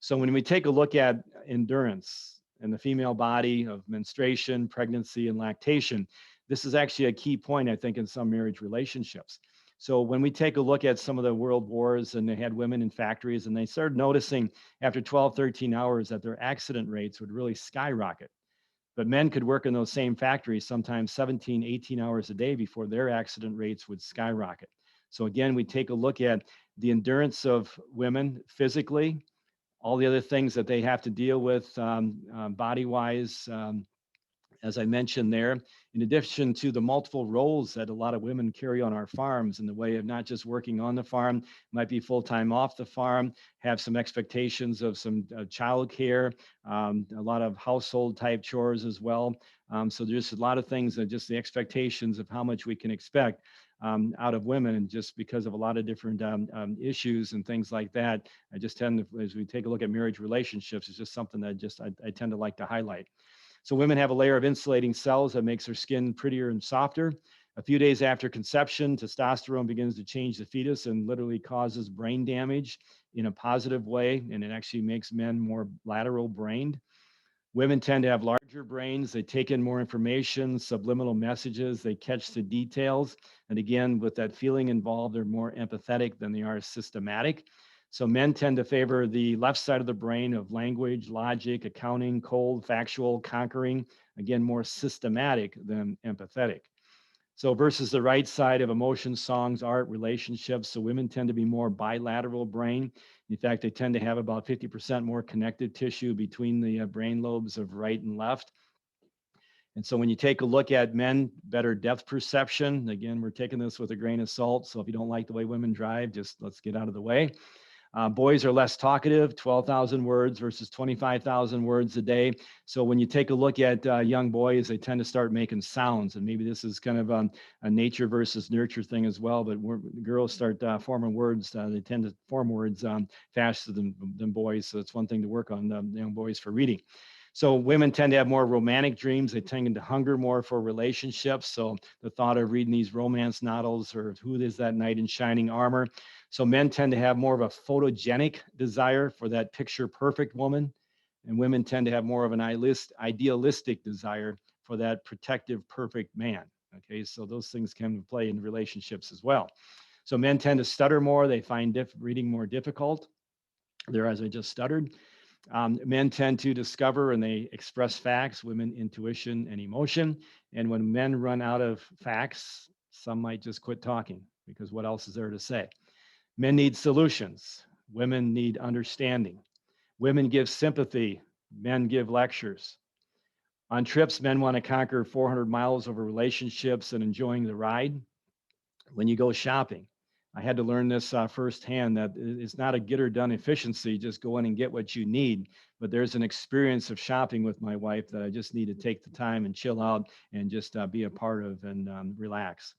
B: So when we take a look at endurance in the female body of menstruation, pregnancy, and lactation, this is actually a key point, I think, in some marriage relationships. So when we take a look at some of the world wars and they had women in factories and they started noticing after 12, 13 hours that their accident rates would really skyrocket. But men could work in those same factories sometimes 17, 18 hours a day before their accident rates would skyrocket. So again, we take a look at the endurance of women physically, all the other things that they have to deal with body-wise, as I mentioned there, in addition to the multiple roles that a lot of women carry on our farms in the way of not just working on the farm, might be full-time off the farm, have some expectations of some child care, a lot of household type chores as well. So there's a lot of things that just the expectations of how much we can expect out of women, and just because of a lot of different issues and things like that, I just tend to, as we take a look at marriage relationships, it's just something that I tend to like to highlight. So women have a layer of insulating cells that makes their skin prettier and softer. A few days after conception, testosterone begins to change the fetus and literally causes brain damage in a positive way, and it actually makes men more lateral brained. Women tend to have larger brains. They take in more information, subliminal messages, they catch the details. And again, with that feeling involved, they're more empathetic than they are systematic. So men tend to favor the left side of the brain of language, logic, accounting, cold, factual, conquering, again, more systematic than empathetic. So versus the right side of emotions, songs, art, relationships. So women tend to be more bilateral brain. In fact, they tend to have about 50% more connective tissue between the brain lobes of right and left. And so when you take a look at men, better depth perception, again, we're taking this with a grain of salt. So if you don't like the way women drive, just let's get out of the way. Boys are less talkative, 12,000 words versus 25,000 words a day. So when you take a look at young boys, they tend to start making sounds. And maybe this is kind of a nature versus nurture thing as well. But girls start forming words. They tend to form words faster than boys. So it's one thing to work on young boys for reading. So women tend to have more romantic dreams. They tend to hunger more for relationships. So the thought of reading these romance novels or who is that knight in shining armor. So men tend to have more of a photogenic desire for that picture perfect woman. And women tend to have more of an idealistic desire for that protective perfect man. Okay, so those things can play in relationships as well. So men tend to stutter more. They find reading more difficult. There, as I just stuttered. Men tend to discover and they express facts, women intuition and emotion. And when men run out of facts, some might just quit talking because what else is there to say? Men need solutions. Women need understanding. Women give sympathy. Men give lectures. On trips, men want to conquer 400 miles over relationships and enjoying the ride. When you go shopping, I had to learn this firsthand that it's not a get or done efficiency, just go in and get what you need. But there's an experience of shopping with my wife that I just need to take the time and chill out and just be a part of and relax.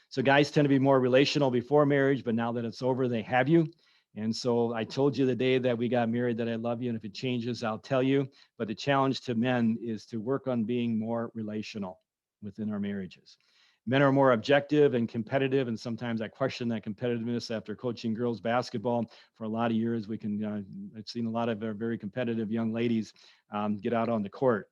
B: So guys tend to be more relational before marriage, but now that it's over, they have you. And so I told you the day that we got married that I love you. And if it changes, I'll tell you. But the challenge to men is to work on being more relational within our marriages. Men are more objective and competitive, and sometimes I question that competitiveness after coaching girls basketball for a lot of years. I've seen a lot of very competitive young ladies get out on the court.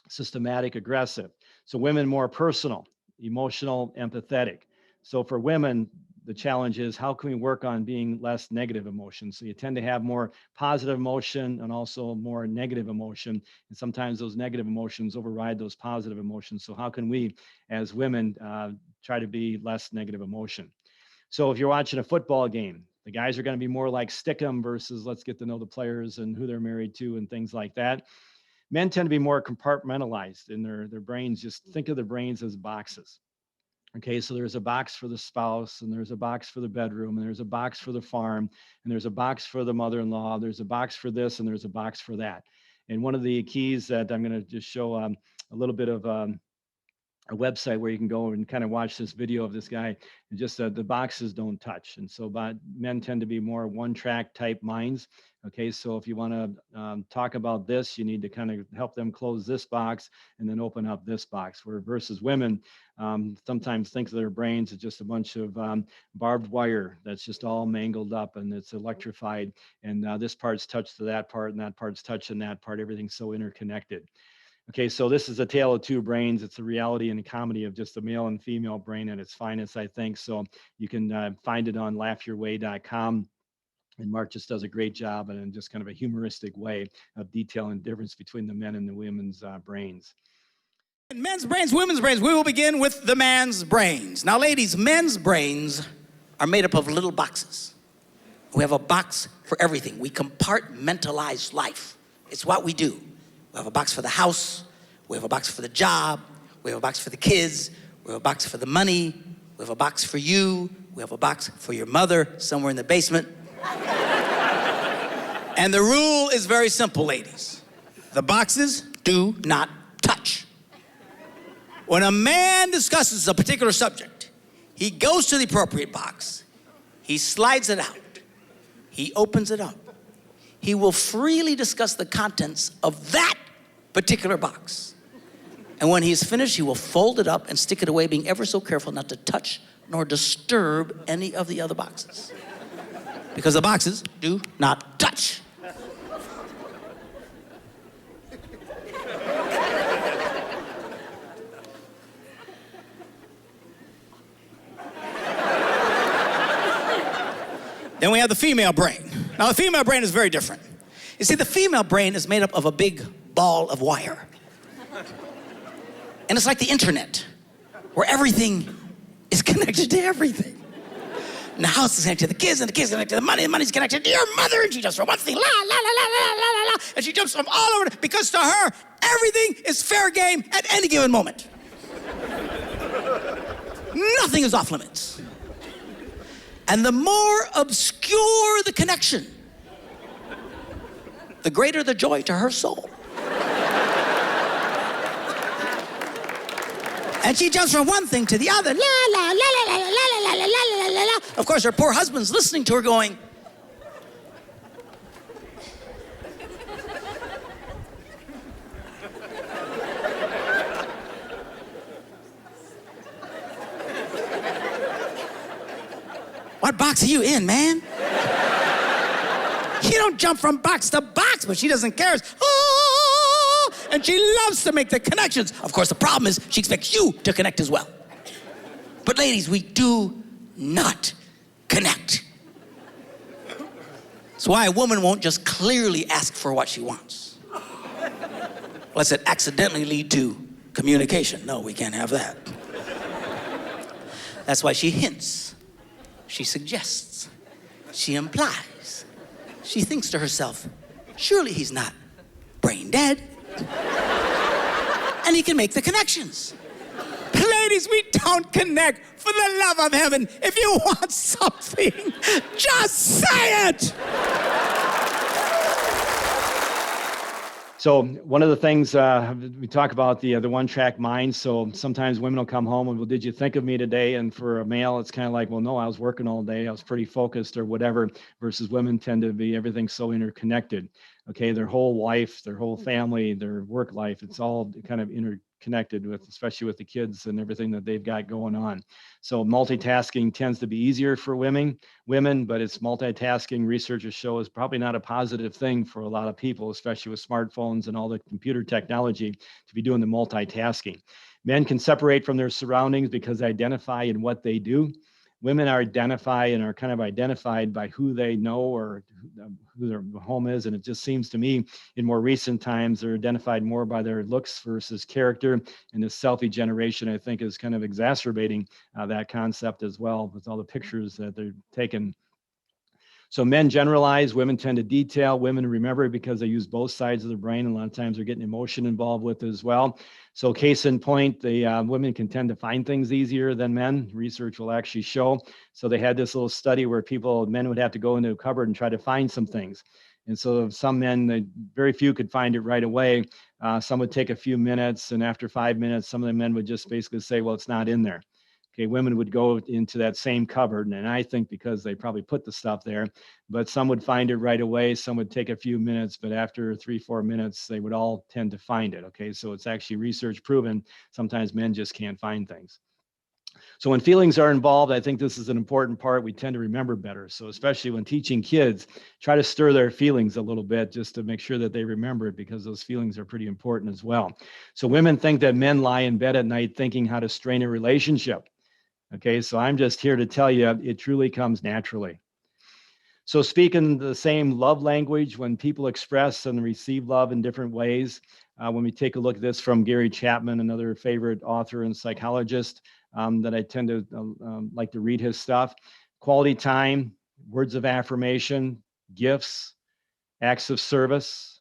B: Systematic, aggressive. So women more personal, emotional, empathetic. So for women, the challenge is how can we work on being less negative emotions? So you tend to have more positive emotion and also more negative emotion. And sometimes those negative emotions override those positive emotions. So how can we as women try to be less negative emotion? So if you're watching a football game, the guys are going to be more like stick 'em versus let's get to know the players and who they're married to and things like that. Men tend to be more compartmentalized in their brains. Just think of their brains as boxes. Okay, so there's a box for the spouse, and there's a box for the bedroom, and there's a box for the farm, and there's a box for the mother-in-law, there's a box for this, and there's a box for that. And one of the keys that I'm going to just show a little bit of a website where you can go and kind of watch this video of this guy, and just the boxes don't touch. And so men tend to be more one-track type minds. Okay, so if you want to talk about this, you need to kind of help them close this box and then open up this box. Where versus women sometimes think of their brains as just a bunch of barbed wire that's just all mangled up and it's electrified. And this part's touched to that part and that part's touching that part. Everything's so interconnected. Okay, so this is A Tale of Two Brains. It's a reality and a comedy of just the male and female brain at its finest, I think. So you can find it on laughyourway.com. And Mark just does a great job and in just kind of a humoristic way of detailing the difference between the men and the women's brains.
C: Men's brains, women's brains. We will begin with the man's brains. Now, ladies, men's brains are made up of little boxes. We have a box for everything. We compartmentalize life. It's what we do. We have a box for the house. We have a box for the job. We have a box for the kids. We have a box for the money. We have a box for you. We have a box for your mother somewhere in the basement. And the rule is very simple, ladies. The boxes do not touch. When a man discusses a particular subject, he goes to the appropriate box. He slides it out. He opens it up. He will freely discuss the contents of that particular box. And when he's finished, he will fold it up and stick it away, being ever so careful not to touch nor disturb any of the other boxes. Because the boxes do not touch. Then we have the female brain. Now, the female brain is very different. You see, the female brain is made up of a big ball of wire. And it's like the internet, where everything is connected to everything. And the house is connected to the kids, and the kids are connected to the money, and the money's connected to your mother, and she jumps from one thing, la, la, la, la, la, la, la, la, and she jumps from all over, because to her, everything is fair game at any given moment. Nothing is off limits. And the more obscure the connection, the greater the joy to her soul. And she jumps from one thing to the other. La, la, la, la, la, la, la, la, la, la, la. Of course, her poor husband's listening to her going, what box are you in, man? You don't jump from box to box, but she doesn't care. And she loves to make the connections. Of course, the problem is she expects you to connect as well. But ladies, we do not connect. That's why a woman won't just clearly ask for what she wants, lest it accidentally lead to communication. No, we can't have that. That's why she hints, she suggests, she implies. She thinks to herself, surely he's not brain dead. And he can make the connections. Ladies, we don't connect. For the love of heaven, if you want something, just say it.
B: So one of the things we talk about the one-track mind. So sometimes women will come home and, well, did you think of me today? And for a male, it's kind of like, well, no, I was working all day. I was pretty focused or whatever. Versus women tend to be everything so interconnected. Okay, their whole life, their whole family, their work life, it's all kind of interconnected with, especially with the kids and everything that they've got going on. So multitasking tends to be easier for women, but it's multitasking, researchers show, is probably not a positive thing for a lot of people, especially with smartphones and all the computer technology, to be doing the multitasking. Men can separate from their surroundings because they identify in what they do. Women are kind of identified by who they know or who their home is. And it just seems to me in more recent times, they're identified more by their looks versus character. And this selfie generation, I think, is kind of exacerbating that concept as well with all the pictures that they're taking. So men generalize, women tend to detail, women remember because they use both sides of the brain. A lot of times they're getting emotion involved with it as well. So case in point, the women can tend to find things easier than men. Research will actually show. So they had this little study where men would have to go into a cupboard and try to find some things. And so some men, very few could find it right away. Some would take a few minutes, and after 5 minutes, some of the men would just basically say, well, it's not in there. Okay, women would go into that same cupboard, and I think because they probably put the stuff there, but some would find it right away, some would take a few minutes, but after 3-4 minutes, they would all tend to find it. Okay, so it's actually research proven, sometimes men just can't find things. So when feelings are involved, I think this is an important part. We tend to remember better. So especially when teaching kids, try to stir their feelings a little bit just to make sure that they remember it, because those feelings are pretty important as well. So women think that men lie in bed at night thinking how to strain a relationship. Okay, so I'm just here to tell you, it truly comes naturally. So speaking the same love language, when people express and receive love in different ways, when we take a look at this from Gary Chapman, another favorite author and psychologist that I tend to like to read his stuff, quality time, words of affirmation, gifts, acts of service,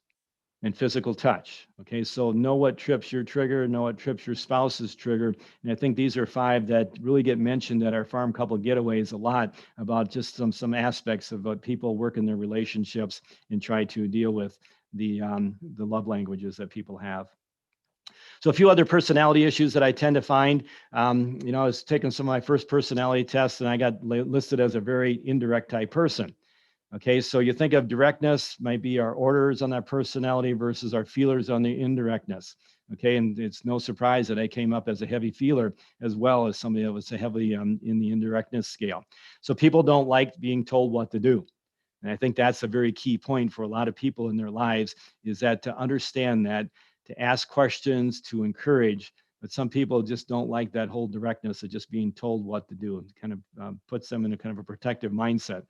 B: and physical touch. Okay, so know what trips your trigger, know what trips your spouse's trigger. And I think these are 5 that really get mentioned at our farm couple getaways a lot, about just some aspects of what people work in their relationships and try to deal with the love languages that people have. So a few other personality issues that I tend to find, I was taking some of my first personality tests and I got listed as a very indirect type person. Okay, so you think of directness might be our orders on that personality versus our feelers on the indirectness. Okay, and it's no surprise that I came up as a heavy feeler as well as somebody that was heavily in the indirectness scale. So people don't like being told what to do. And I think that's a very key point for a lot of people in their lives, is that to understand that, to ask questions, to encourage, but some people just don't like that whole directness of just being told what to do. It kind of puts them in a kind of a protective mindset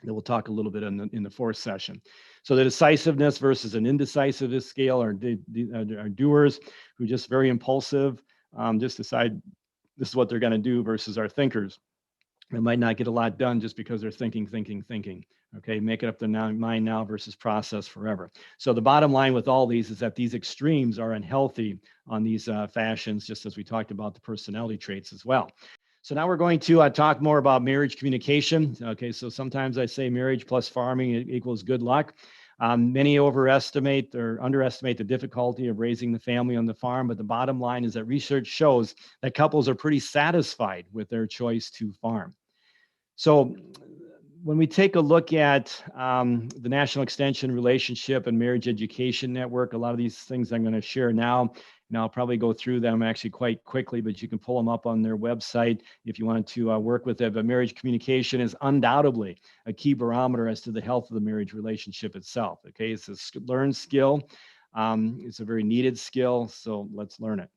B: that we'll talk a little bit in the 4th session. So the decisiveness versus an indecisive scale are doers who just very impulsive, just decide this is what they're going to do, versus our thinkers. They might not get a lot done just because they're thinking. Okay, make it up their mind now versus process forever. So the bottom line with all these is that these extremes are unhealthy on these fashions, just as we talked about the personality traits as well. So now we're going to talk more about marriage communication. Okay, so sometimes I say marriage plus farming equals good luck. Many overestimate or underestimate the difficulty of raising the family on the farm, but the bottom line is that research shows that couples are pretty satisfied with their choice to farm. So when we take a look at the National Extension Relationship and Marriage Education Network, a lot of these things I'm going to share now, and I'll probably go through them actually quite quickly, but you can pull them up on their website if you wanted to work with it. But marriage communication is undoubtedly a key barometer as to the health of the marriage relationship itself. Okay, it's a learned skill. It's a very needed skill, so let's learn it.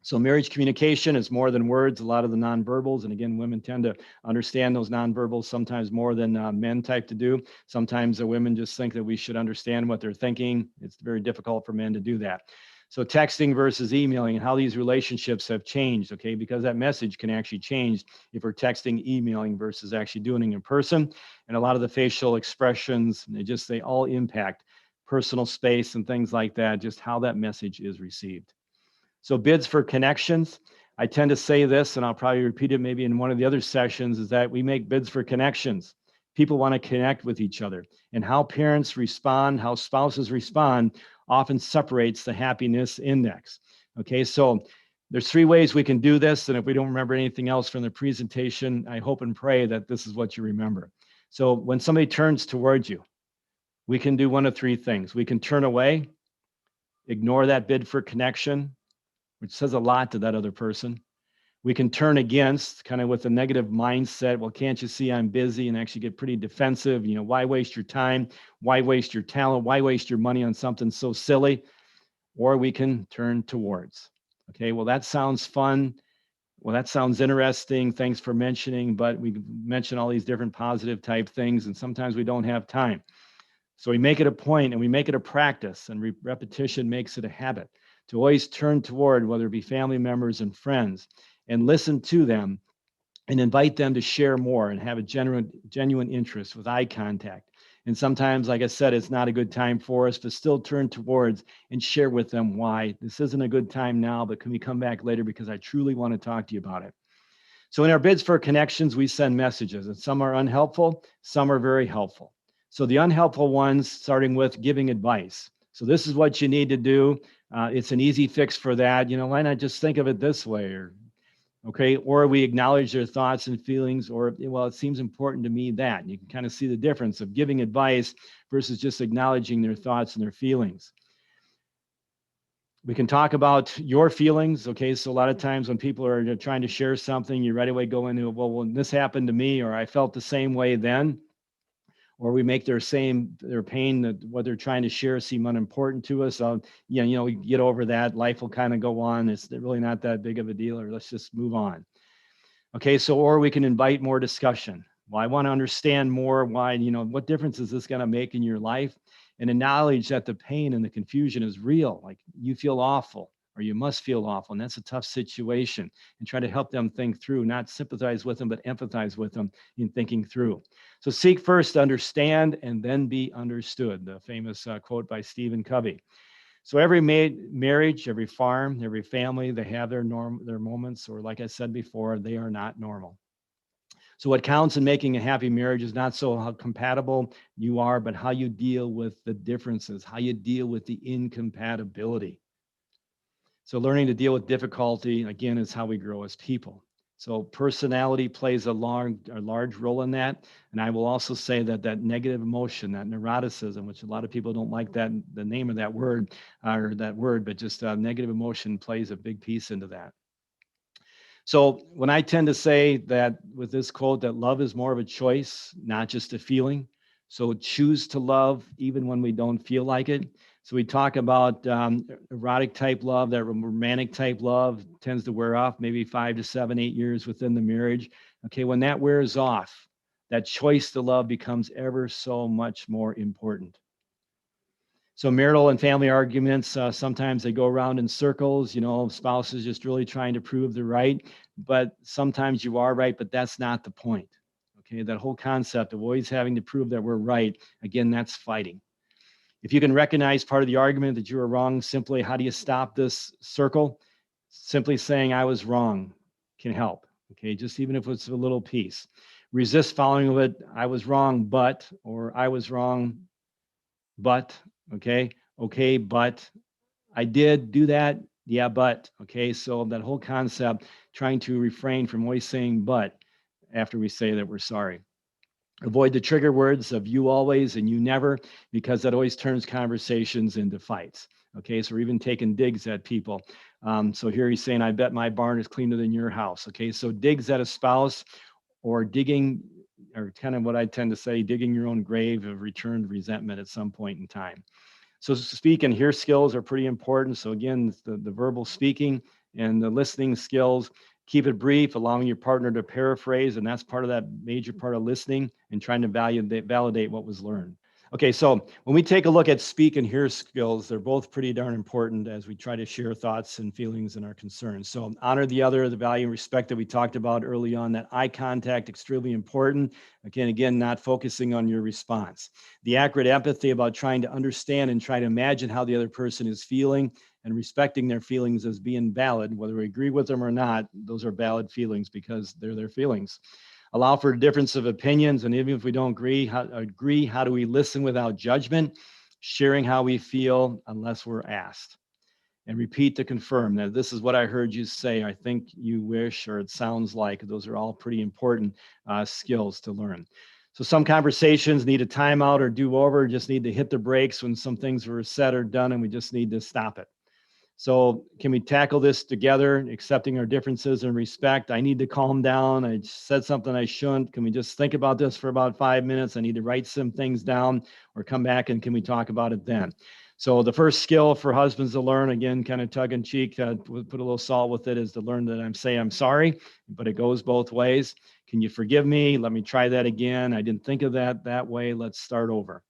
B: So marriage communication is more than words, a lot of the nonverbals. And again, women tend to understand those nonverbals sometimes more than men type to do. Sometimes the women just think that we should understand what they're thinking. It's very difficult for men to do that. So texting versus emailing and how these relationships have changed, okay? Because that message can actually change if we're texting, emailing versus actually doing it in person. And a lot of the facial expressions, they all impact personal space and things like that, just how that message is received. So bids for connections, I tend to say this, and I'll probably repeat it maybe in one of the other sessions, is that we make bids for connections. People want to connect with each other. And how parents respond, how spouses respond, often separates the happiness index. Okay, so there's 3 ways we can do this. And if we don't remember anything else from the presentation, I hope and pray that this is what you remember. So when somebody turns towards you, we can do one of 3 things. We can turn away, ignore that bid for connection, which says a lot to that other person. We can turn against, kind of with a negative mindset. Well, can't you see I'm busy, and actually get pretty defensive? Why waste your time? Why waste your talent? Why waste your money on something so silly? Or we can turn towards. Okay, well, that sounds fun. Well, that sounds interesting. Thanks for mentioning, but we mention all these different positive type things, and sometimes we don't have time. So we make it a point and we make it a practice, and repetition makes it a habit to always turn toward, whether it be family members and friends, and listen to them and invite them to share more and have a genuine interest with eye contact. And sometimes, like I said, it's not a good time for us, but still turn towards and share with them why this isn't a good time now, but can we come back later because I truly want to talk to you about it. So in our bids for connections, we send messages, and some are unhelpful, some are very helpful. So the unhelpful ones, starting with giving advice. So this is what you need to do. It's an easy fix for that. Why not just think of it this way? Or we acknowledge their thoughts and feelings, or, well, it seems important to me that. And you can kind of see the difference of giving advice versus just acknowledging their thoughts and their feelings. We can talk about your feelings. Okay, so a lot of times when people are trying to share something, you right away go into, well, when this happened to me, or I felt the same way then. Or we make their pain, that what they're trying to share, seem unimportant to us. We get over that. Life will kind of go on. It's really not that big of a deal, or let's just move on. Okay, so, or we can invite more discussion. Well, I want to understand more why, what difference is this going to make in your life? And acknowledge that the pain and the confusion is real. Like, you feel awful, or you must feel awful, and that's a tough situation. And try to help them think through, not sympathize with them, but empathize with them in thinking through. So seek first to understand and then be understood, the famous quote by Stephen Covey. So every marriage, every farm, every family, they have their moments, or like I said before, they are not normal. So what counts in making a happy marriage is not so how compatible you are, but how you deal with the differences, how you deal with the incompatibility. So learning to deal with difficulty, again, is how we grow as people. So personality plays a large role in that. And I will also say that negative emotion, that neuroticism, which a lot of people don't like that, the name of that word, but just negative emotion plays a big piece into that. So when I tend to say that with this quote, that love is more of a choice, not just a feeling. So choose to love even when we don't feel like it. So we talk about erotic type love, that romantic type love tends to wear off maybe 5 to 7, 8 years within the marriage. Okay, when that wears off, that choice to love becomes ever so much more important. So marital and family arguments, sometimes they go around in circles, spouses just really trying to prove they're right, but sometimes you are right, but that's not the point. Okay, that whole concept of always having to prove that we're right, again, that's fighting. If you can recognize part of the argument that you were wrong, simply, how do you stop this circle? Simply saying I was wrong can help. Okay, just even if it's a little piece. Resist following of it, I was wrong, but, or I was wrong, but, okay, but I did do that. Yeah, but, okay, so that whole concept, trying to refrain from always saying but after we say that we're sorry. Avoid the trigger words of you always and you never, because that always turns conversations into fights. Okay, so we're even taking digs at people. So here he's saying, I bet my barn is cleaner than your house. Okay, so digs at a spouse, or digging, or kind of what I tend to say, digging your own grave of returned resentment at some point in time. So speak and hear skills are pretty important. So again, the verbal speaking And the listening skills, keep it brief, allowing your partner to paraphrase. And that's part of that major part of listening and trying to validate what was learned. Okay, so when we take a look at speak and hear skills, they're both pretty darn important as we try to share thoughts and feelings and our concerns. So honor the other, the value and respect that we talked about early on, that eye contact, extremely important. Again, not focusing on your response. The accurate empathy about trying to understand and try to imagine how the other person is feeling and respecting their feelings as being valid, whether we agree with them or not, those are valid feelings because they're their feelings. Allow for a difference of opinions, and even if we don't agree, how do we listen without judgment, sharing how we feel unless we're asked. And repeat to confirm that this is what I heard you say, I think you wish, or it sounds like. Those are all pretty important skills to learn. So some conversations need a timeout or do-over, just need to hit the brakes when some things were said or done, and we just need to stop it. So can we tackle this together, accepting our differences and respect? I need to calm down. I said something I shouldn't. Can we just think about this for about 5 minutes? I need to write some things down or come back and can we talk about it then? So the first skill for husbands to learn, again, kind of tongue in cheek, put a little salt with it, is to learn that I'm sorry, but it goes both ways. Can you forgive me? Let me try that again. I didn't think of that way. Let's start over.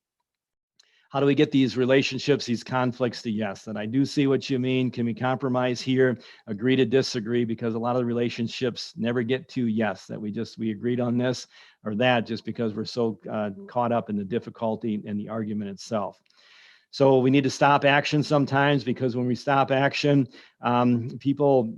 B: How do we get these relationships, these conflicts to yes? That I do see what you mean. Can we compromise here? Agree to disagree, because a lot of the relationships never get to yes, that we agreed on this or that just because we're so caught up in the difficulty and the argument itself. So we need to stop action sometimes, because when we stop action, people,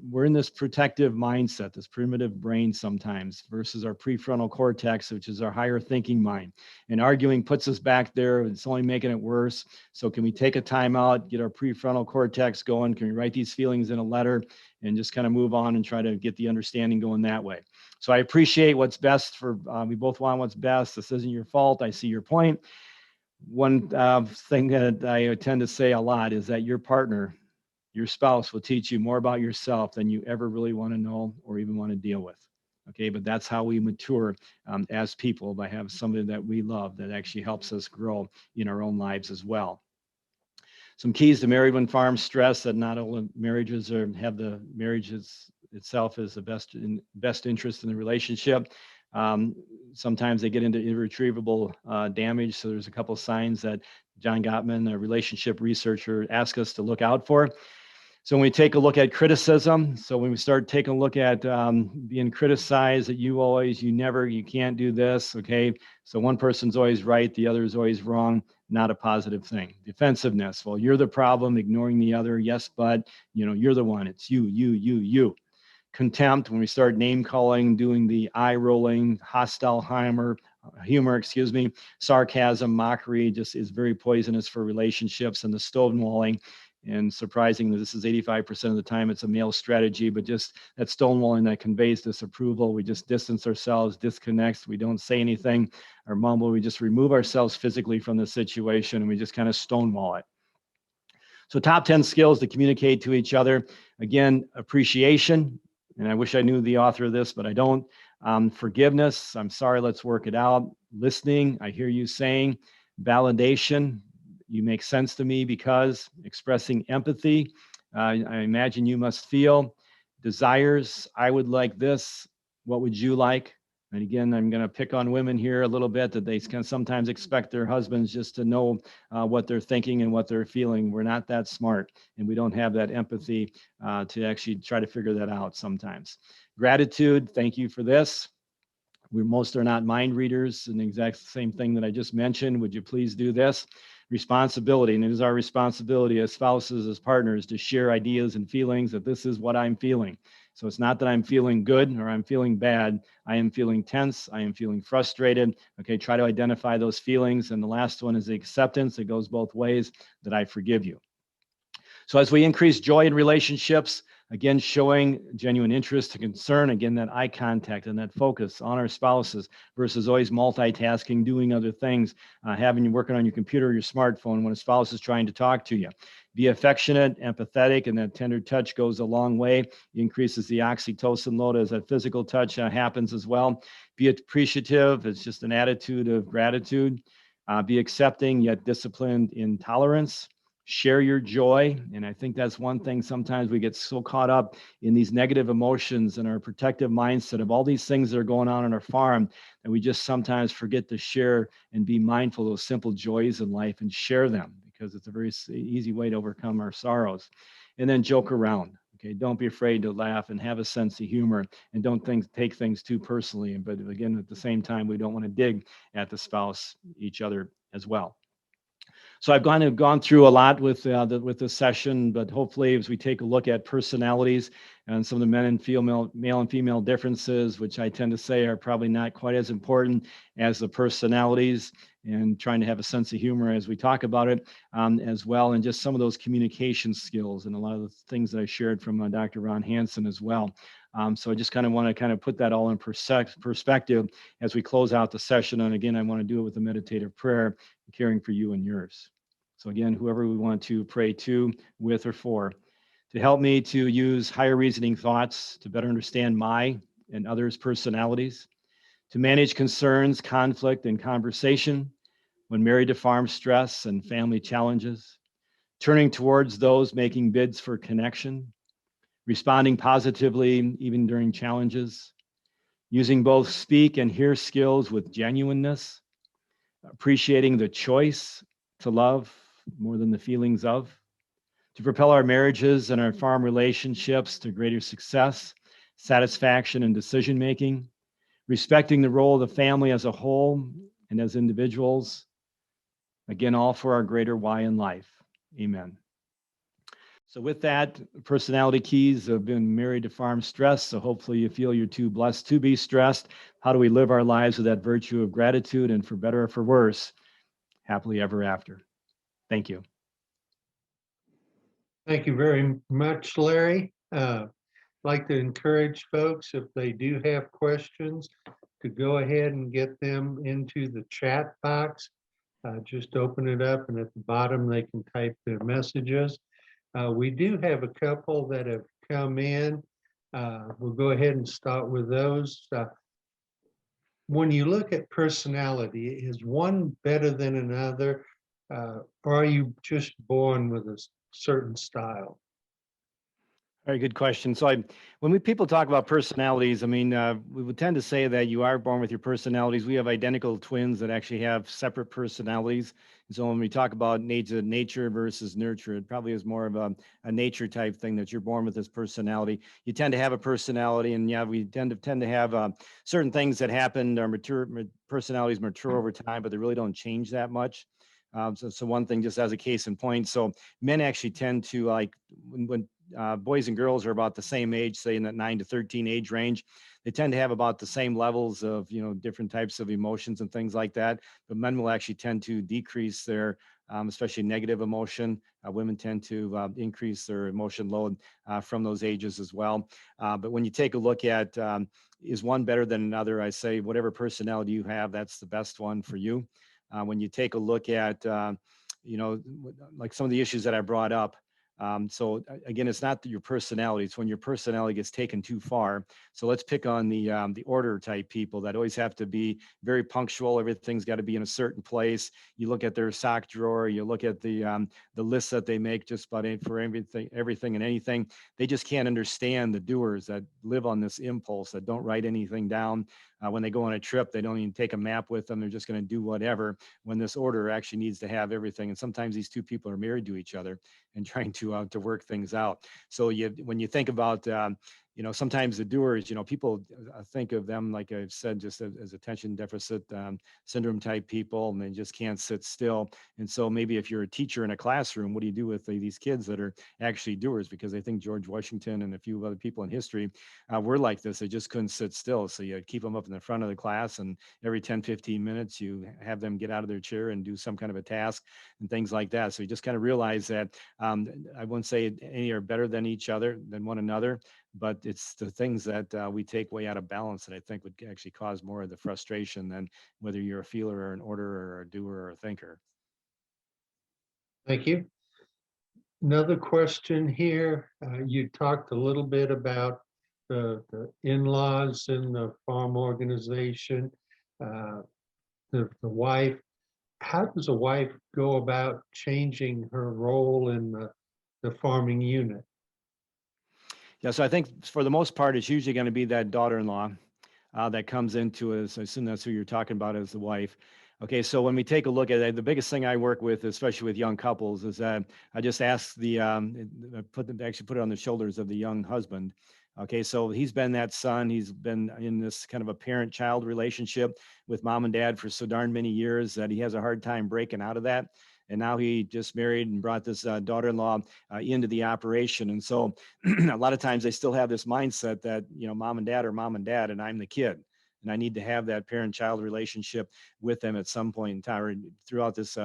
B: we're in this protective mindset, this primitive brain sometimes, versus our prefrontal cortex, which is our higher thinking mind. And arguing puts us back there. It's only making it worse. So can we take a time out, get our prefrontal cortex going? Can we write these feelings in a letter and just kind of move on and try to get the understanding going that way? So I appreciate what's best for, we both want what's best. This isn't your fault. I see your point. One thing that I tend to say a lot is that your partner, your spouse, will teach you more about yourself than you ever really want to know or even want to deal with. Okay, but that's how we mature as people, by having somebody that we love that actually helps us grow in our own lives as well. Some keys to married when farm stress, that not all marriages have the marriages itself as the best interest in the relationship. Sometimes they get into irretrievable damage. So there's a couple of signs that John Gottman, a relationship researcher, asks us to look out for. So when we take a look at criticism, so when we start taking a look at being criticized, that you can't do this, okay? So one person's always right, the other is always wrong, not a positive thing. Defensiveness, well, you're the problem, ignoring the other, yes, but you're the one, it's you. Contempt, when we start name calling, doing the eye rolling, hostile humor, sarcasm, mockery, just is very poisonous for relationships. And the stonewalling, and surprisingly, this is 85% of the time it's a male strategy, but just that stonewalling that conveys disapproval. We just distance ourselves, disconnect, we don't say anything or mumble, we just remove ourselves physically from the situation and we just kind of stonewall it. So top 10 skills to communicate to each other. Again, appreciation. And I wish I knew the author of this, but I don't. Forgiveness, I'm sorry, let's work it out. Listening, I hear you saying. Validation, you make sense to me because. Expressing empathy, I imagine you must feel. Desires, I would like this, what would you like? And again, I'm going to pick on women here a little bit, that they can sometimes expect their husbands just to know what they're thinking and what they're feeling. We're not that smart, and we don't have that empathy to actually try to figure that out sometimes. Gratitude, thank you for this. Most are not mind readers, and the exact same thing that I just mentioned. Would you please do this? Responsibility, and it is our responsibility as spouses, as partners, to share ideas and feelings, that this is what I'm feeling. So it's not that I'm feeling good or I'm feeling bad. I am feeling tense. I am feeling frustrated. Okay, try to identify those feelings. And the last one is the acceptance. It goes both ways, that I forgive you. So as we increase joy in relationships, again, showing genuine interest and concern, again, that eye contact and that focus on our spouses versus always multitasking, doing other things, having you working on your computer or your smartphone when a spouse is trying to talk to you. Be affectionate, empathetic, and that tender touch goes a long way. It increases the oxytocin load as that physical touch happens as well. Be appreciative. It's just an attitude of gratitude. Be accepting yet disciplined in tolerance. share your joy. And I think that's one thing. Sometimes we get so caught up in these negative emotions and our protective mindset of all these things that are going on our farm that we just sometimes forget to share and be mindful of those simple joys in life and share them, because it's a very easy way to overcome our sorrows. And then joke around. Okay, don't be afraid to laugh and have a sense of humor, and don't take things too personally. But again, at the same time, we don't want to dig at the spouse, each other as well. So I've gone through a lot with this session, but hopefully as we take a look at personalities and some of the male and female differences, which I tend to say are probably not quite as important as the personalities, and trying to have a sense of humor as we talk about it as well, and just some of those communication skills and a lot of the things that I shared from Dr. Ron Hansen as well. So I just kind of want to put that all in perspective as we close out the session. And again, I want to do it with a meditative prayer, caring for you and yours. So again, whoever we want to pray to, with, or for, to help me to use higher reasoning thoughts to better understand my and others' personalities, to manage concerns, conflict, and conversation when married to farm stress and family challenges, turning towards those making bids for connection, responding positively even during challenges, using both speak and hear skills with genuineness, appreciating the choice to love more than the feelings of, to propel our marriages and our farm relationships to greater success, satisfaction, and decision making, respecting the role of the family as a whole and as individuals, again, all for our greater why in life. Amen. So with that, personality keys have been married to farm stress. So hopefully you feel you're too blessed to be stressed. How do we live our lives with that virtue of gratitude, and for better or for worse, happily ever after? Thank you.
D: Thank you very much, Larry. Like to encourage folks, if they do have questions, to go ahead and get them into the chat box. Just open it up, and at the bottom they can type their messages. We do have a couple that have come in. We'll go ahead and start with those. When you look at personality, is one better than another? Or are you just born with a certain style?
B: Very good question. So when people talk about personalities, I mean, we would tend to say that you are born with your personalities. We have identical twins that actually have separate personalities. And so when we talk about nature versus nurture, it probably is more of a nature type thing, that you're born with this personality. You tend to have a personality, and yeah, we tend to have certain things that happen. Our personalities mature over time, but they really don't change that much. So one thing, just as a case in point, so men actually tend to, like, when boys and girls are about the same age, say in that 9 to 13 age range, they tend to have about the same levels of, different types of emotions and things like that. But men will actually tend to decrease their, especially negative emotion. Women tend to increase their emotion load from those ages as well. But when you take a look at, is one better than another, I say whatever personality you have, that's the best one for you. When you take a look at, like some of the issues that I brought up, so again, it's not your personality, it's when your personality gets taken too far. So let's pick on the order type people that always have to be very punctual. Everything's got to be in a certain place. You look at their sock drawer, you look at the lists that they make just about for everything and anything. They just can't understand the doers that live on this impulse, that don't write anything down. When they go on a trip, they don't even take a map with them. They're just going to do whatever, when this order actually needs to have everything. And sometimes these two people are married to each other and trying to work things out. So when you think about, sometimes the doers, people think of them, like I've said, just as attention deficit syndrome type people, and they just can't sit still. And so maybe if you're a teacher in a classroom, what do you do with these kids that are actually doers? Because I think George Washington and a few other people in history were like this. They just couldn't sit still. So you keep them up in the front of the class, and every 10, 15 minutes, you have them get out of their chair and do some kind of a task and things like that. So you just kind of realize that I wouldn't say any are better than each other, than one another, but it's the things that we take way out of balance that I think would actually cause more of the frustration than whether you're a feeler or an orderer or a doer or a thinker.
D: Thank you. Another question here. You talked a little bit about the in-laws in the farm organization, the wife. how does a wife go about changing her role in the farming unit?
B: Yeah, so I think for the most part, it's usually going to be that daughter-in-law that comes into it. So I assume that's who you're talking about as the wife. Okay, so when we take a look at it, the biggest thing I work with, especially with young couples, is that I just ask actually put it on the shoulders of the young husband. Okay, so he's been that son. He's been in this kind of a parent-child relationship with mom and dad for so darn many years that he has a hard time breaking out of that. And now he just married and brought this daughter-in-law into the operation. And so a lot of times they still have this mindset that, mom and dad are mom and dad, and I'm the kid. And I need to have that parent-child relationship with them at some point in time or throughout this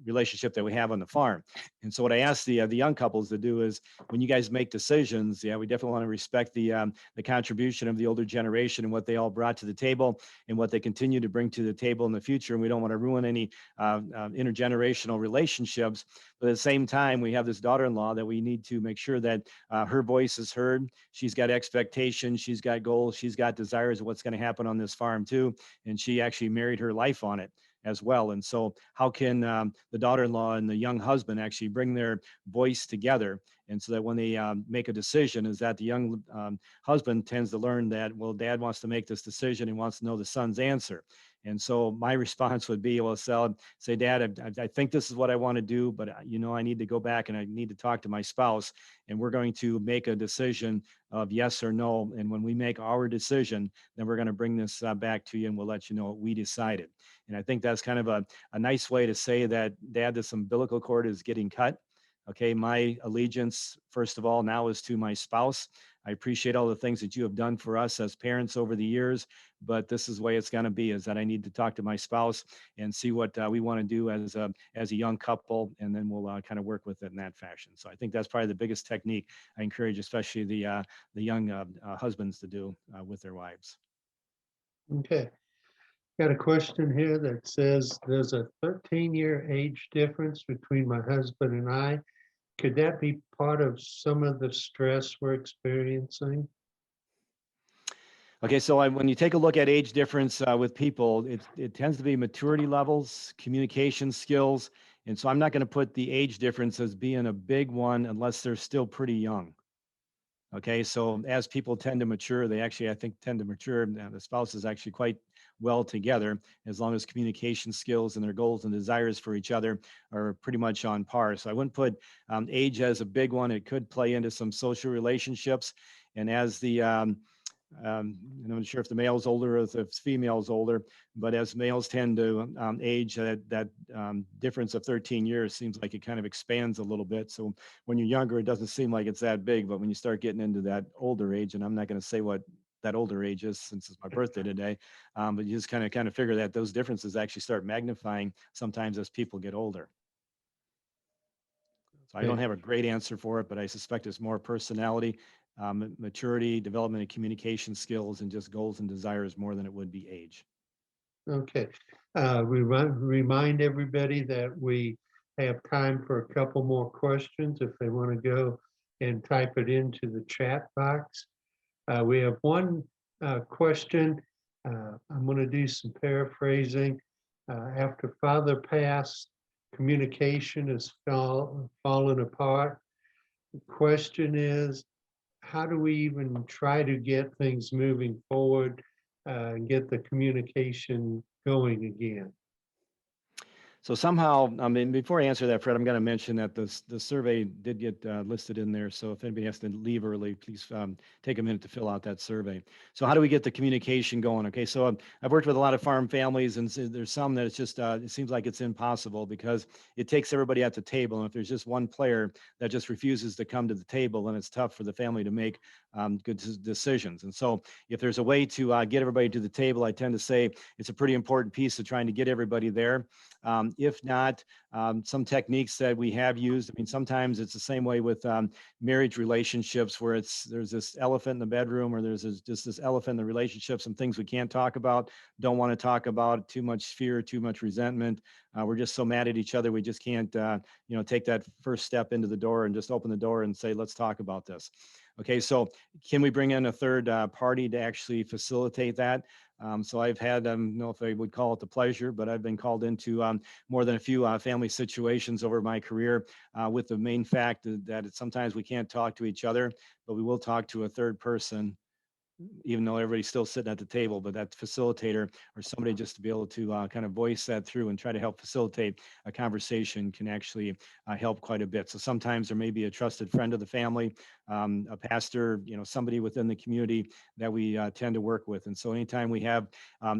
B: relationship that we have on the farm. And so what I ask the young couples to do is when you guys make decisions, we definitely want to respect the contribution of the older generation and what they all brought to the table and what they continue to bring to the table in the future. And we don't want to ruin any intergenerational relationships. But at the same time, we have this daughter-in-law that we need to make sure that her voice is heard. She's got expectations, she's got goals, she's got desires of what's going to happen on this farm too. And she actually married her life on it as well. And so how can the daughter-in-law and the young husband actually bring their voice together? And so that when they make a decision, is that the young husband tends to learn that, well, dad wants to make this decision and wants to know the son's answer. And so my response would be, well, say, Dad, I think this is what I want to do, but I need to go back and I need to talk to my spouse, and we're going to make a decision of yes or no. And when we make our decision, then we're going to bring this back to you and we'll let you know what we decided. And I think that's kind of a nice way to say that, Dad, this umbilical cord is getting cut. Okay, my allegiance, first of all, now is to my spouse. I appreciate all the things that you have done for us as parents over the years, but this is the way it's going to be, is that I need to talk to my spouse and see what we want to do as a young couple, and then we'll kind of work with it in that fashion. So I think that's probably the biggest technique I encourage, especially the young husbands to do with their wives.
D: Okay. Got a question here that says there's a 13-year age difference between my husband and I. Could that be part of some of the stress we're experiencing?
B: Okay, so when you take a look at age difference with people, it tends to be maturity levels, communication skills. And so I'm not going to put the age difference as being a big one unless they're still pretty young. Okay, so as people tend to mature, they actually, I think, tend to mature. The spouse is actually quite well together as long as communication skills and their goals and desires for each other are pretty much on par. So I wouldn't put age as a big one. It could play into some social relationships. And as and I'm not sure if the male's older or if the female's older, but as males tend to age, that difference of 13 years seems like it kind of expands a little bit. So when you're younger, it doesn't seem like it's that big, but when you start getting into that older age, and I'm not going to say what that older age is since it's my birthday today, but you just kind of figure that those differences actually start magnifying sometimes as people get older. So I don't have a great answer for it, but I suspect it's more personality, maturity, development of communication skills, and just goals and desires more than it would be age.
D: Okay. We remind everybody that we have time for a couple more questions if they want to go and type it into the chat box. We have one question. I'm going to do some paraphrasing. After father passed, communication has fallen apart. The question is, how do we even try to get things moving forward and get the communication going again?
B: So somehow, I mean, before I answer that, Fred, I'm going to mention that the survey did get listed in there. So if anybody has to leave early, please take a minute to fill out that survey. So how do we get the communication going? Okay, so I've worked with a lot of farm families, and there's some that it's just it seems like it's impossible because it takes everybody at the table. And if there's just one player that just refuses to come to the table, then it's tough for the family to make good decisions. And so if there's a way to get everybody to the table, I tend to say it's a pretty important piece of trying to get everybody there. If not, some techniques that we have used, I mean, sometimes it's the same way with marriage relationships where there's this elephant in the bedroom, or there's just this elephant in the relationship, some things we can't talk about, don't want to talk about, too much fear, too much resentment. We're just so mad at each other. We just can't, take that first step into the door and just open the door and say, let's talk about this. Okay, so can we bring in a third party to actually facilitate that? So I've had, I don't know if I would call it the pleasure, but I've been called into more than a few family situations over my career with the main fact that sometimes we can't talk to each other, but we will talk to a third person, even though everybody's still sitting at the table, but that facilitator or somebody just to be able to kind of voice that through and try to help facilitate a conversation can actually help quite a bit. So sometimes there may be a trusted friend of the family, a pastor, somebody within the community that we tend to work with. And so anytime we have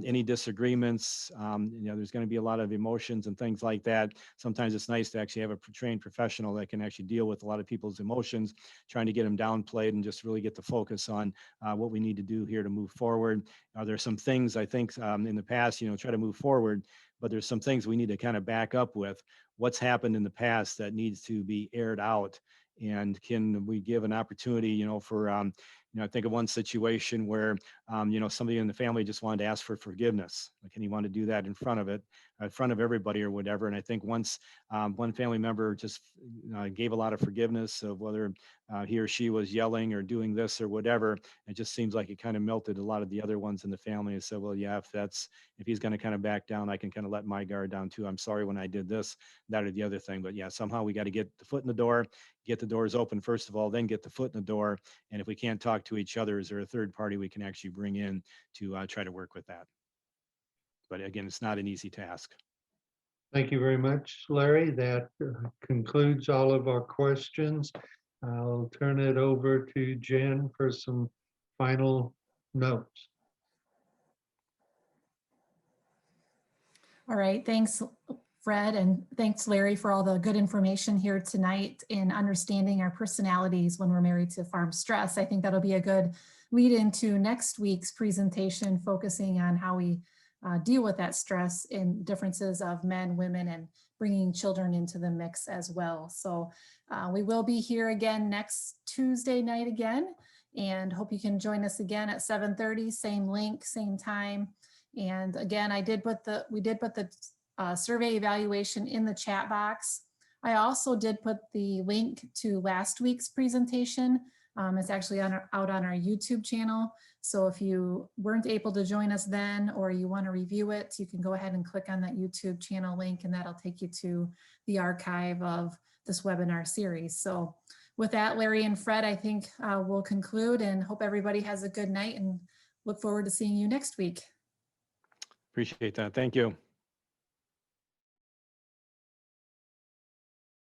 B: any disagreements, there's going to be a lot of emotions and things like that. Sometimes it's nice to actually have a trained professional that can actually deal with a lot of people's emotions, trying to get them downplayed and just really get the focus on what we need to do here to move forward. There's some things I think in the past, try to move forward, but there's some things we need to kind of back up with what's happened in the past that needs to be aired out. And can we give an opportunity, for, I think of one situation where, somebody in the family just wanted to ask for forgiveness. Like, can he want to do that in front of everybody or whatever? And I think once one family member just gave a lot of forgiveness of whether he or she was yelling or doing this or whatever, it just seems like it kind of melted a lot of the other ones in the family and said, well, yeah, if he's going to kind of back down, I can kind of let my guard down too. I'm sorry when I did this, that, or the other thing. But yeah, somehow we got to get the foot in the door, get the doors open first of all, then get the foot in the door. And if we can't talk to each other, is there a third party we can actually bring in to try to work with that? But again, it's not an easy task.
D: Thank you very much, Larry. That concludes all of our questions. I'll turn it over to Jen for some final notes.
A: All right, thanks, Fred, and thanks, Larry, for all the good information here tonight in understanding our personalities when we're married to farm stress. I think that'll be a good lead into next week's presentation, focusing on how we deal with that stress and differences of men, women, and bringing children into the mix as well. So we will be here again next Tuesday night again, and hope you can join us again at 7:30, same link, same time. And again, we did put the survey evaluation in the chat box. I also did put the link to last week's presentation. It's actually out on our YouTube channel. So if you weren't able to join us then, or you want to review it, you can go ahead and click on that YouTube channel link, and that'll take you to the archive of this webinar series. So with that, Larry and Fred, I think we'll conclude and hope everybody has a good night and look forward to seeing you next week.
B: Appreciate that. Thank you.